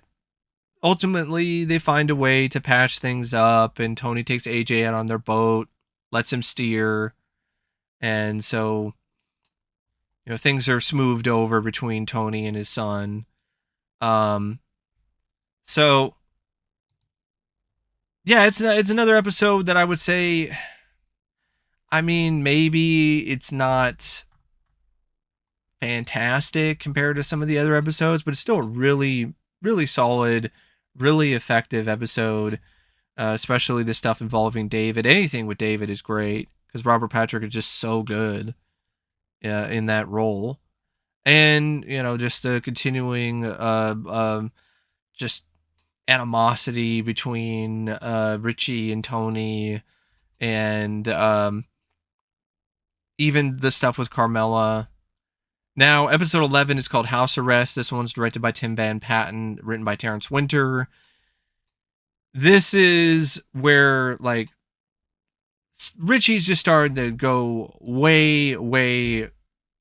ultimately, they find a way to patch things up, and Tony takes AJ out on their boat, lets him steer, and so things are smoothed over between Tony and his son. So yeah, it's another episode that I would say, I mean, maybe it's not fantastic compared to some of the other episodes, but it's still a really, really solid, really effective episode. Especially the stuff involving David. Anything with David is great because Robert Patrick is just so good in that role. And just the continuing just animosity between Richie and Tony, and even the stuff with Carmela. Now, episode 11 is called House Arrest. This one's directed by Tim Van Patten, written by Terrence Winter. This is where, like, Richie's just starting to go way, way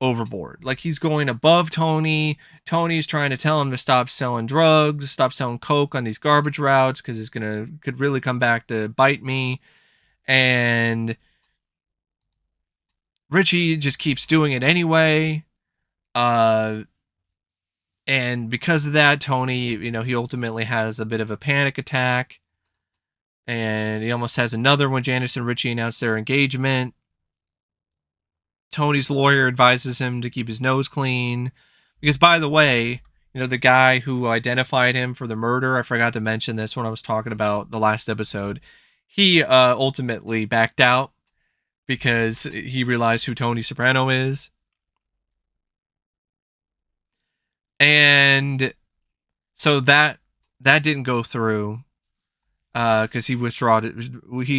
overboard. Like, he's going above Tony. Tony's trying to tell him to stop selling drugs, stop selling coke on these garbage routes, because it's could really come back to bite me. And Richie just keeps doing it anyway. And because of that, Tony, he ultimately has a bit of a panic attack. And he almost has another when Janice and Richie announce their engagement. Tony's lawyer advises him to keep his nose clean. Because, by the way, the guy who identified him for the murder, I forgot to mention this when I was talking about the last episode, he ultimately backed out because he realized who Tony Soprano is. And so that didn't go through because he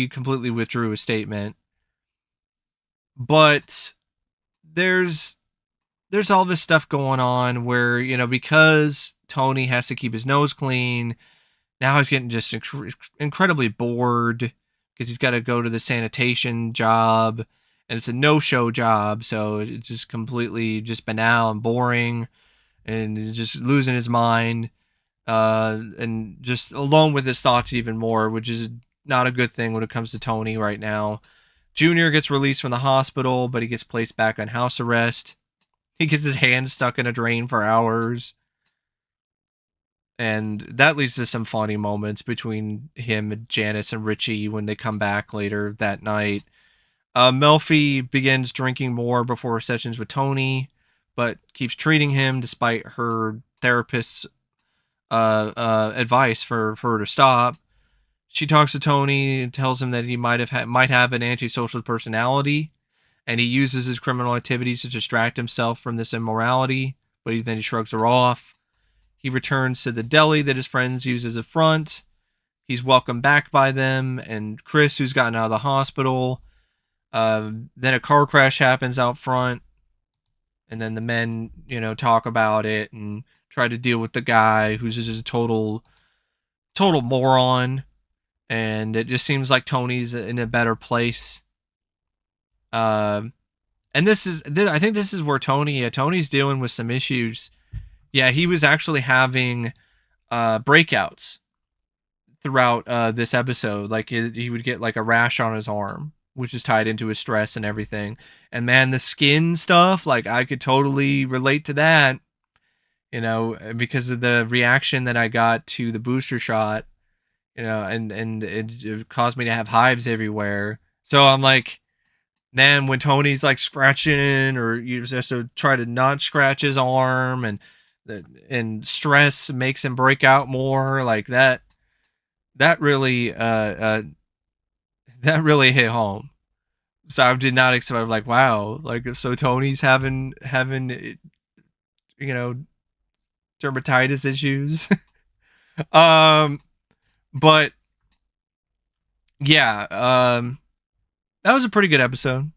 completely withdrew his statement. But there's there's all this stuff going on where, because Tony has to keep his nose clean, now he's getting just incredibly bored because he's got to go to the sanitation job, and it's a no-show job, so it's just completely just banal and boring, and he's just losing his mind, and just alone with his thoughts even more, which is not a good thing when it comes to Tony right now. Junior gets released from the hospital, but he gets placed back on house arrest. He gets his hand stuck in a drain for hours. And that leads to some funny moments between him and Janice and Richie when they come back later that night. Melfi begins drinking more before sessions with Tony, but keeps treating him despite her therapist's advice for her to stop. She talks to Tony and tells him that he might have an antisocial personality, and he uses his criminal activities to distract himself from this immorality. But then he shrugs her off. He returns to the deli that his friends use as a front. He's welcomed back by them and Chris, who's gotten out of the hospital. Then a car crash happens out front, and then the men, talk about it and try to deal with the guy who's just a total moron. And it just seems like Tony's in a better place. And I think this is where Tony's dealing with some issues. Yeah, he was actually having breakouts throughout this episode. Like he would get like a rash on his arm, which is tied into his stress and everything. And man, the skin stuff, like I could totally relate to that, because of the reaction that I got to the booster shot, and it caused me to have hives everywhere. So I'm like, man, when Tony's like scratching, or you just to try to not scratch his arm, and stress makes him break out more, like that really that really hit home. So I did not expect, like, wow, like, so Tony's having you know dermatitis issues. um but yeah, that was a pretty good episode.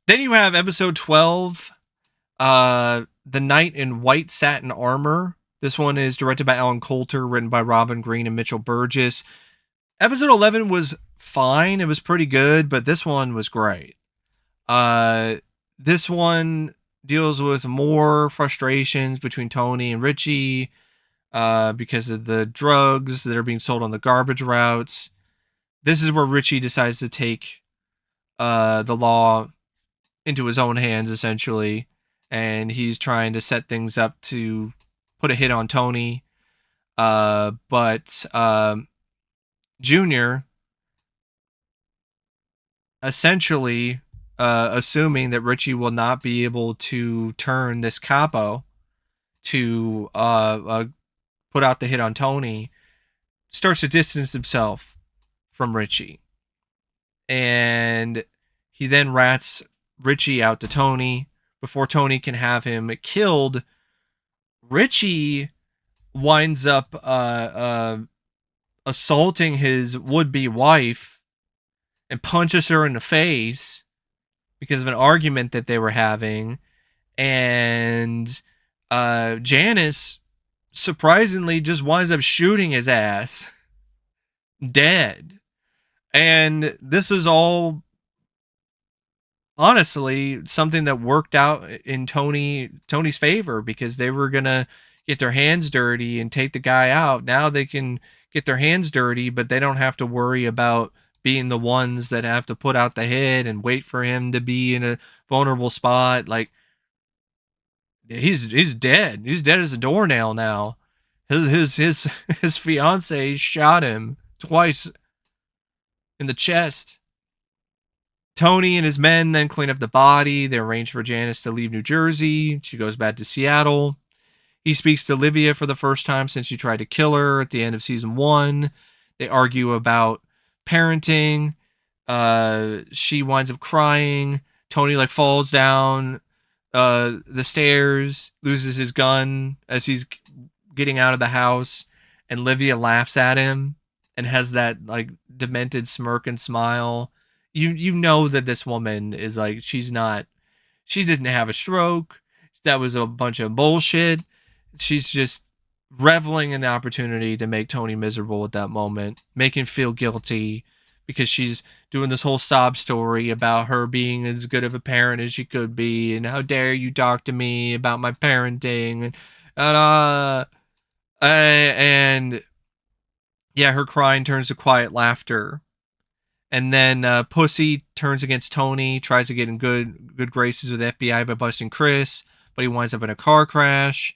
Then you have episode 12, The Knight in White Satin Armor. This one is directed by Alan Coulter, written by Robin Green and Mitchell Burgess. Episode 11 was fine. It was pretty good, but this one was great. This one deals with more frustrations between Tony and Richie, because of the drugs that are being sold on the garbage routes. This is where Richie decides to take the law into his own hands, essentially, and he's trying to set things up to put a hit on Tony. But Junior, essentially, assuming that Richie will not be able to turn this capo to put out the hit on Tony, starts to distance himself from Richie. And he then rats Richie out to Tony. Before Tony can have him killed, Richie winds up assaulting his would-be wife and punches her in the face because of an argument that they were having. And Janice surprisingly just winds up shooting his ass dead. And this was all, honestly, something that worked out in Tony's favor, because they were gonna get their hands dirty and take the guy out. Now they can get their hands dirty, but they don't have to worry about being the ones that have to put out the hit and wait for him to be in a vulnerable spot. Like, he's dead. He's dead as a doornail now. His fiance shot him twice in the chest. Tony and his men then clean up the body. They arrange for Janice to leave New Jersey. She goes back to Seattle. He speaks to Olivia for the first time since she tried to kill her at the end of season 1. They argue about parenting. She winds up crying. Tony falls down the stairs, loses his gun as he's getting out of the house, and Livia laughs at him and has that like demented smirk and smile. You know that this woman is like she didn't have a stroke. That was a bunch of bullshit. She's just reveling in the opportunity to make Tony miserable at that moment, make him feel guilty because she's doing this whole sob story about her being as good of a parent as she could be, and how dare you talk to me about my parenting, and yeah, her crying turns to quiet laughter. And then Pussy turns against Tony, tries to get in good graces with the FBI by busting Chris, but he winds up in a car crash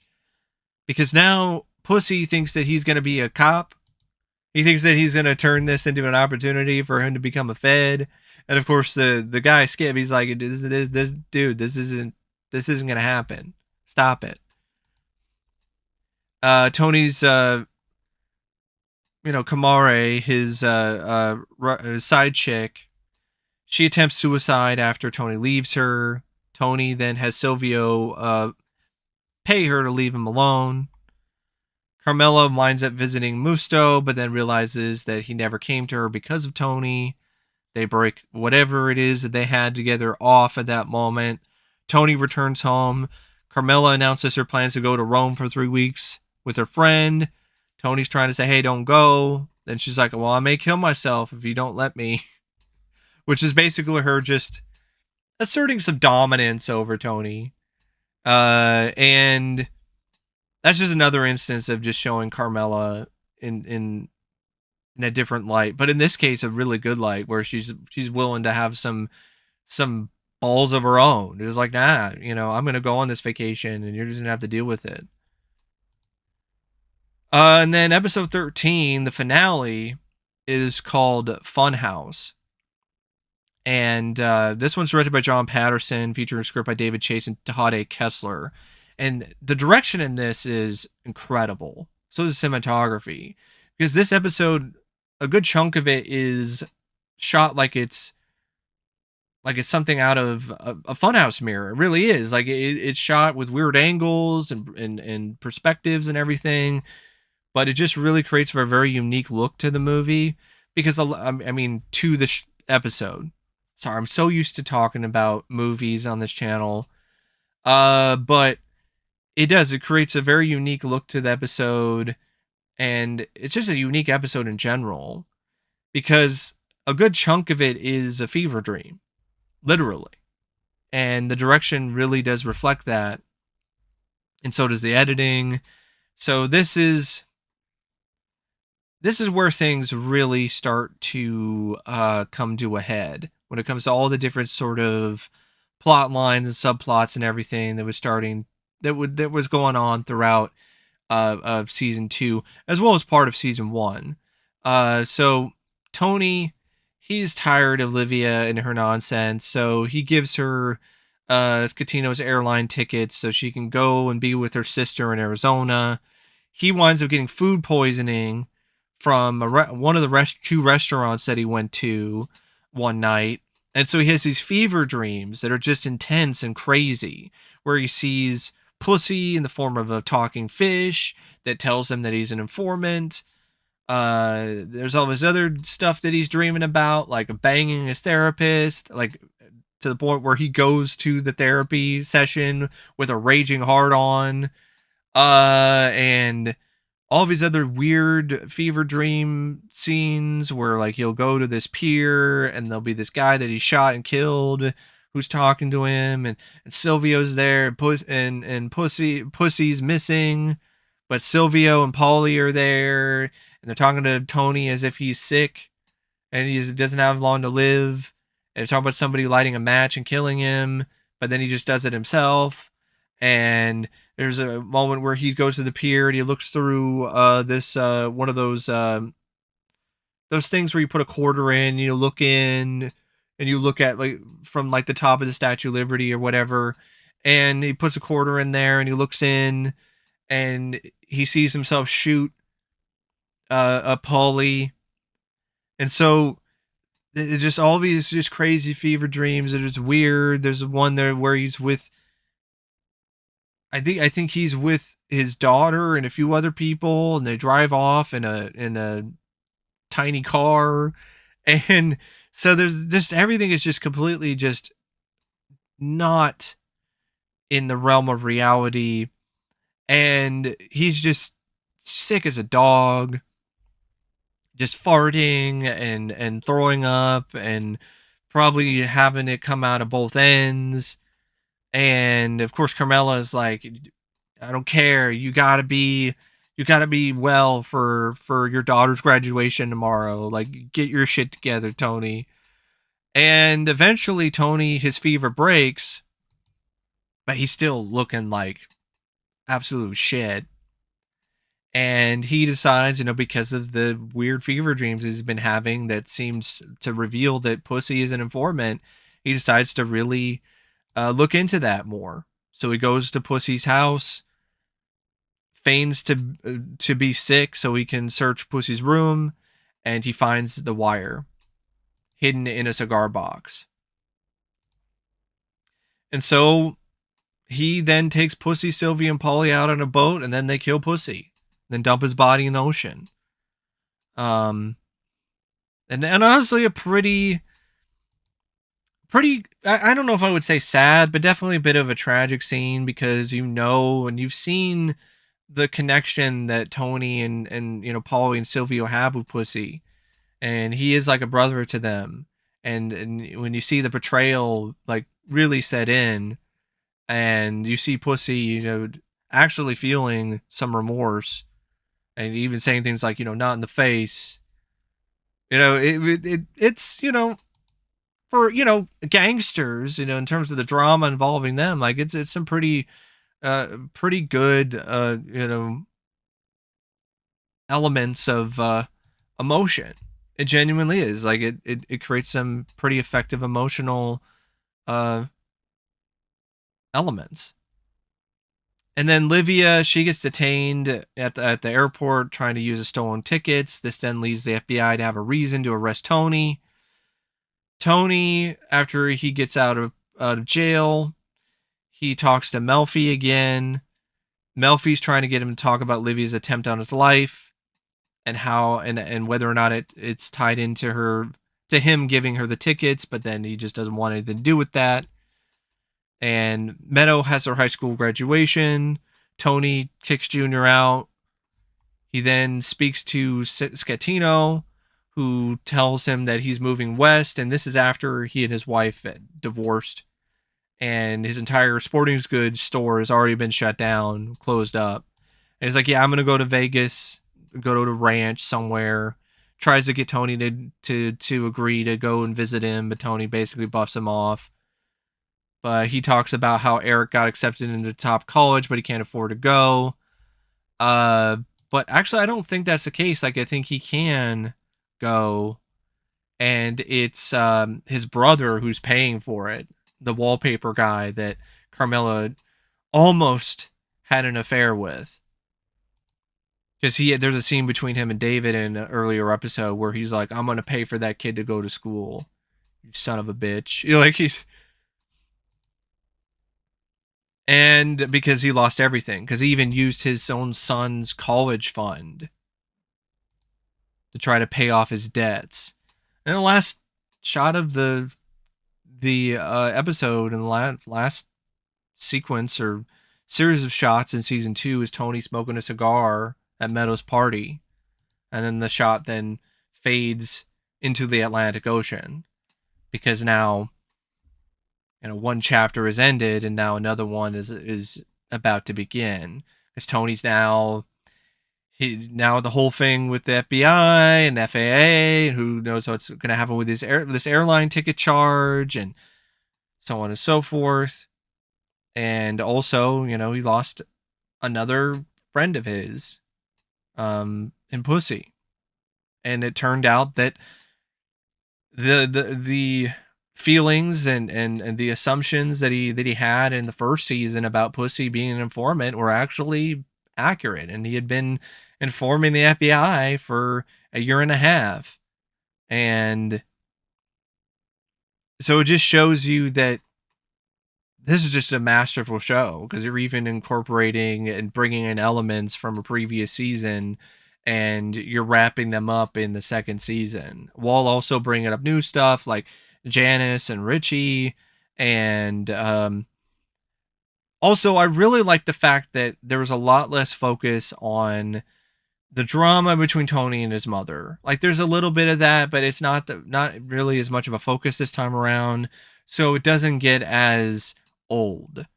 because now Pussy thinks that he's going to be a cop. He thinks that he's going to turn this into an opportunity for him to become a Fed. And of course, the guy Skip, he's like, this dude, this isn't going to happen. Stop it. Tony's Kamare, his side chick, she attempts suicide after Tony leaves her. Tony then has Silvio pay her to leave him alone. Carmela winds up visiting Musto, but then realizes that he never came to her because of Tony. They break whatever it is that they had together off at that moment. Tony returns home. Carmela announces her plans to go to Rome for 3 weeks with her friend. Tony's trying to say, hey, don't go. Then she's like, well, I may kill myself if you don't let me. Which is basically her just asserting some dominance over Tony. And that's just another instance of just showing Carmela in a different light. But in this case, a really good light where she's willing to have some balls of her own. It was like, nah, I'm going to go on this vacation and you're just going to have to deal with it. And then episode 13, the finale, is called Funhouse. And this one's directed by John Patterson, featuring a script by David Chase and Tade Kessler. And the direction in this is incredible. So is the cinematography. Because this episode, a good chunk of it is shot like it's something out of a Funhouse mirror. It really is. Like it's shot with weird angles and perspectives and everything. But it just really creates a very unique look to the movie. Because, to the episode. Sorry, I'm so used to talking about movies on this channel. But it does. It creates a very unique look to the episode. And it's just a unique episode in general. Because a good chunk of it is a fever dream. Literally. And the direction really does reflect that. And so does the editing. So this is where things really start to come to a head when it comes to all the different sort of plot lines and subplots and everything that was going on throughout of season 2, as well as part of season 1. So Tony, he's tired of Livia and her nonsense, so he gives her Scatino's airline tickets so she can go and be with her sister in Arizona. He winds up getting food poisoning from one of the two restaurants that he went to one night. And so he has these fever dreams that are just intense and crazy, where he sees Pussy in the form of a talking fish that tells him that he's an informant. There's all this other stuff that he's dreaming about, like banging his therapist, like to the point where he goes to the therapy session with a raging heart on. And all these other weird fever dream scenes where like he'll go to this pier and there'll be this guy that he shot and killed who's talking to him, and Silvio's there, and Pussy's missing, but Silvio and Paulie are there, and they're talking to Tony as if he's sick and he doesn't have long to live. And they're talking about somebody lighting a match and killing him, but then he just does it himself. And there's a moment where he goes to the pier and he looks through this one of those things where you put a quarter in, you look in, and you look at like from like the top of the Statue of Liberty or whatever, and he puts a quarter in there and he looks in, and he sees himself shoot a Paulie, and so it's just all these just crazy fever dreams. They're just weird. There's one there where he's with I think he's with his daughter and a few other people, and they drive off in a tiny car, and so there's just everything is just completely just not in the realm of reality, and he's just sick as a dog, just farting and throwing up and probably having it come out of both ends. And of course Carmela is like, I don't care, you gotta be well for your daughter's graduation tomorrow, like get your shit together, Tony. And eventually Tony, his fever breaks, but he's still looking like absolute shit. And he decides, because of the weird fever dreams he's been having that seems to reveal that Pussy is an informant, he decides to really look into that more. So he goes to Pussy's house, feigns to be sick so he can search Pussy's room, and he finds the wire hidden in a cigar box. And so he then takes Pussy, Sylvie, and Polly out on a boat, and then they kill Pussy, then dump his body in the ocean. Um, and honestly, a pretty I don't know if I would say sad, but definitely a bit of a tragic scene, because and you've seen the connection that Tony and Polly and Silvio have with Pussy, and he is like a brother to them. And when you see the betrayal like really set in, and you see Pussy, actually feeling some remorse, and even saying things like, not in the face. It's for gangsters, in terms of the drama involving them, like it's some pretty good elements of emotion. It genuinely is like it creates some pretty effective emotional uh elements. And then Livia, she gets detained at the airport trying to use the stolen tickets. This then leads the FBI to have a reason to arrest Tony. Tony, after he gets out of jail, he talks to Melfi again. Melfi's trying to get him to talk about Livia's attempt on his life, and how and whether or not it's tied into him giving her the tickets, but then he just doesn't want anything to do with that. And Meadow has her high school graduation. Tony kicks Junior out. He then speaks to Scatino, who tells him that he's moving west, and this is after he and his wife had divorced, and his entire sporting goods store has already been shut down, closed up. And he's like, "Yeah, I'm gonna go to Vegas, go to a ranch somewhere." Tries to get Tony to agree to go and visit him, but Tony basically buffs him off. But he talks about how Eric got accepted into the top college, but he can't afford to go. Uh, but actually, I don't think that's the case. Like, I think he can go, and it's his brother who's paying for it, the wallpaper guy that Carmela almost had an affair with. Because there's a scene between him and David in an earlier episode where he's like, "I'm gonna pay for that kid to go to school, you son of a bitch." Like he's and because he lost everything, because he even used his own son's college fund to try to pay off his debts. And the last shot of the episode, and the last sequence or series of shots in season 2 is Tony smoking a cigar at Meadow's party, and then the shot then fades into the Atlantic Ocean, because now one chapter is ended and now another one is about to begin, because Tony's now the whole thing with the FBI and FAA, and who knows what's going to happen with this airline ticket charge and so on and so forth. And also, he lost another friend of his, in Pussy. And it turned out that the feelings and the assumptions that he had in the first season about Pussy being an informant were actually accurate, and he had been informing the FBI for a year and a half. And so it just shows you that this is just a masterful show because you're even incorporating and bringing in elements from a previous season, and you're wrapping them up in the second season while also bringing up new stuff like Janice and Richie. And also, I really like the fact that there was a lot less focus on the drama between Tony and his mother. Like there's a little bit of that, but it's not really as much of a focus this time around. So it doesn't get as old.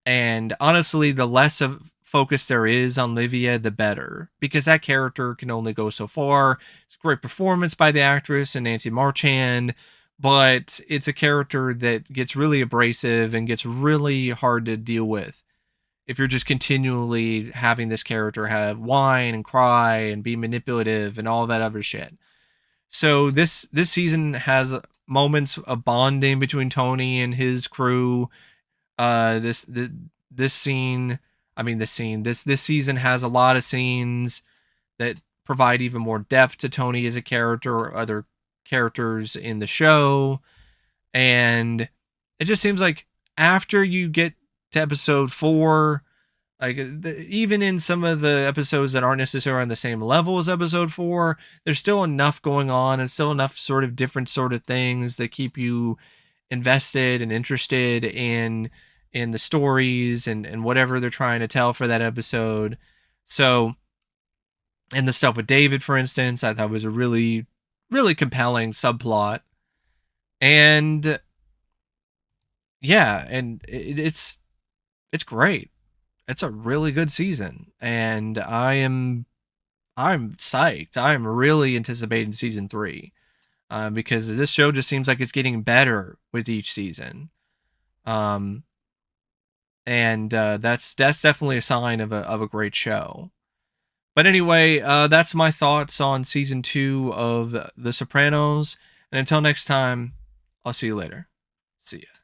And honestly, the less of focus there is on Livia, the better, because that character can only go so far. It's a great performance by the actress and Nancy Marchand, but it's a character that gets really abrasive and gets really hard to deal with if you're just continually having this character have whine and cry and be manipulative and all that other shit. So this season has moments of bonding between Tony and his crew. This scene, I mean this scene, this season has a lot of scenes that provide even more depth to Tony as a character or other characters in the show. And it just seems like after you get to episode 4, like even in some of the episodes that aren't necessarily on the same level as episode 4, there's still enough going on and still enough sort of different sort of things that keep you invested and interested in the stories and whatever they're trying to tell for that episode. So, and the stuff with David, for instance, I thought was a really compelling subplot. And yeah, and it's great. It's a really good season, and I'm psyched. I'm really anticipating season 3, because this show just seems like it's getting better with each season. Um, and that's definitely a sign of a great show. But anyway, that's my thoughts on season 2 of The Sopranos. And until next time, I'll see you later. See ya.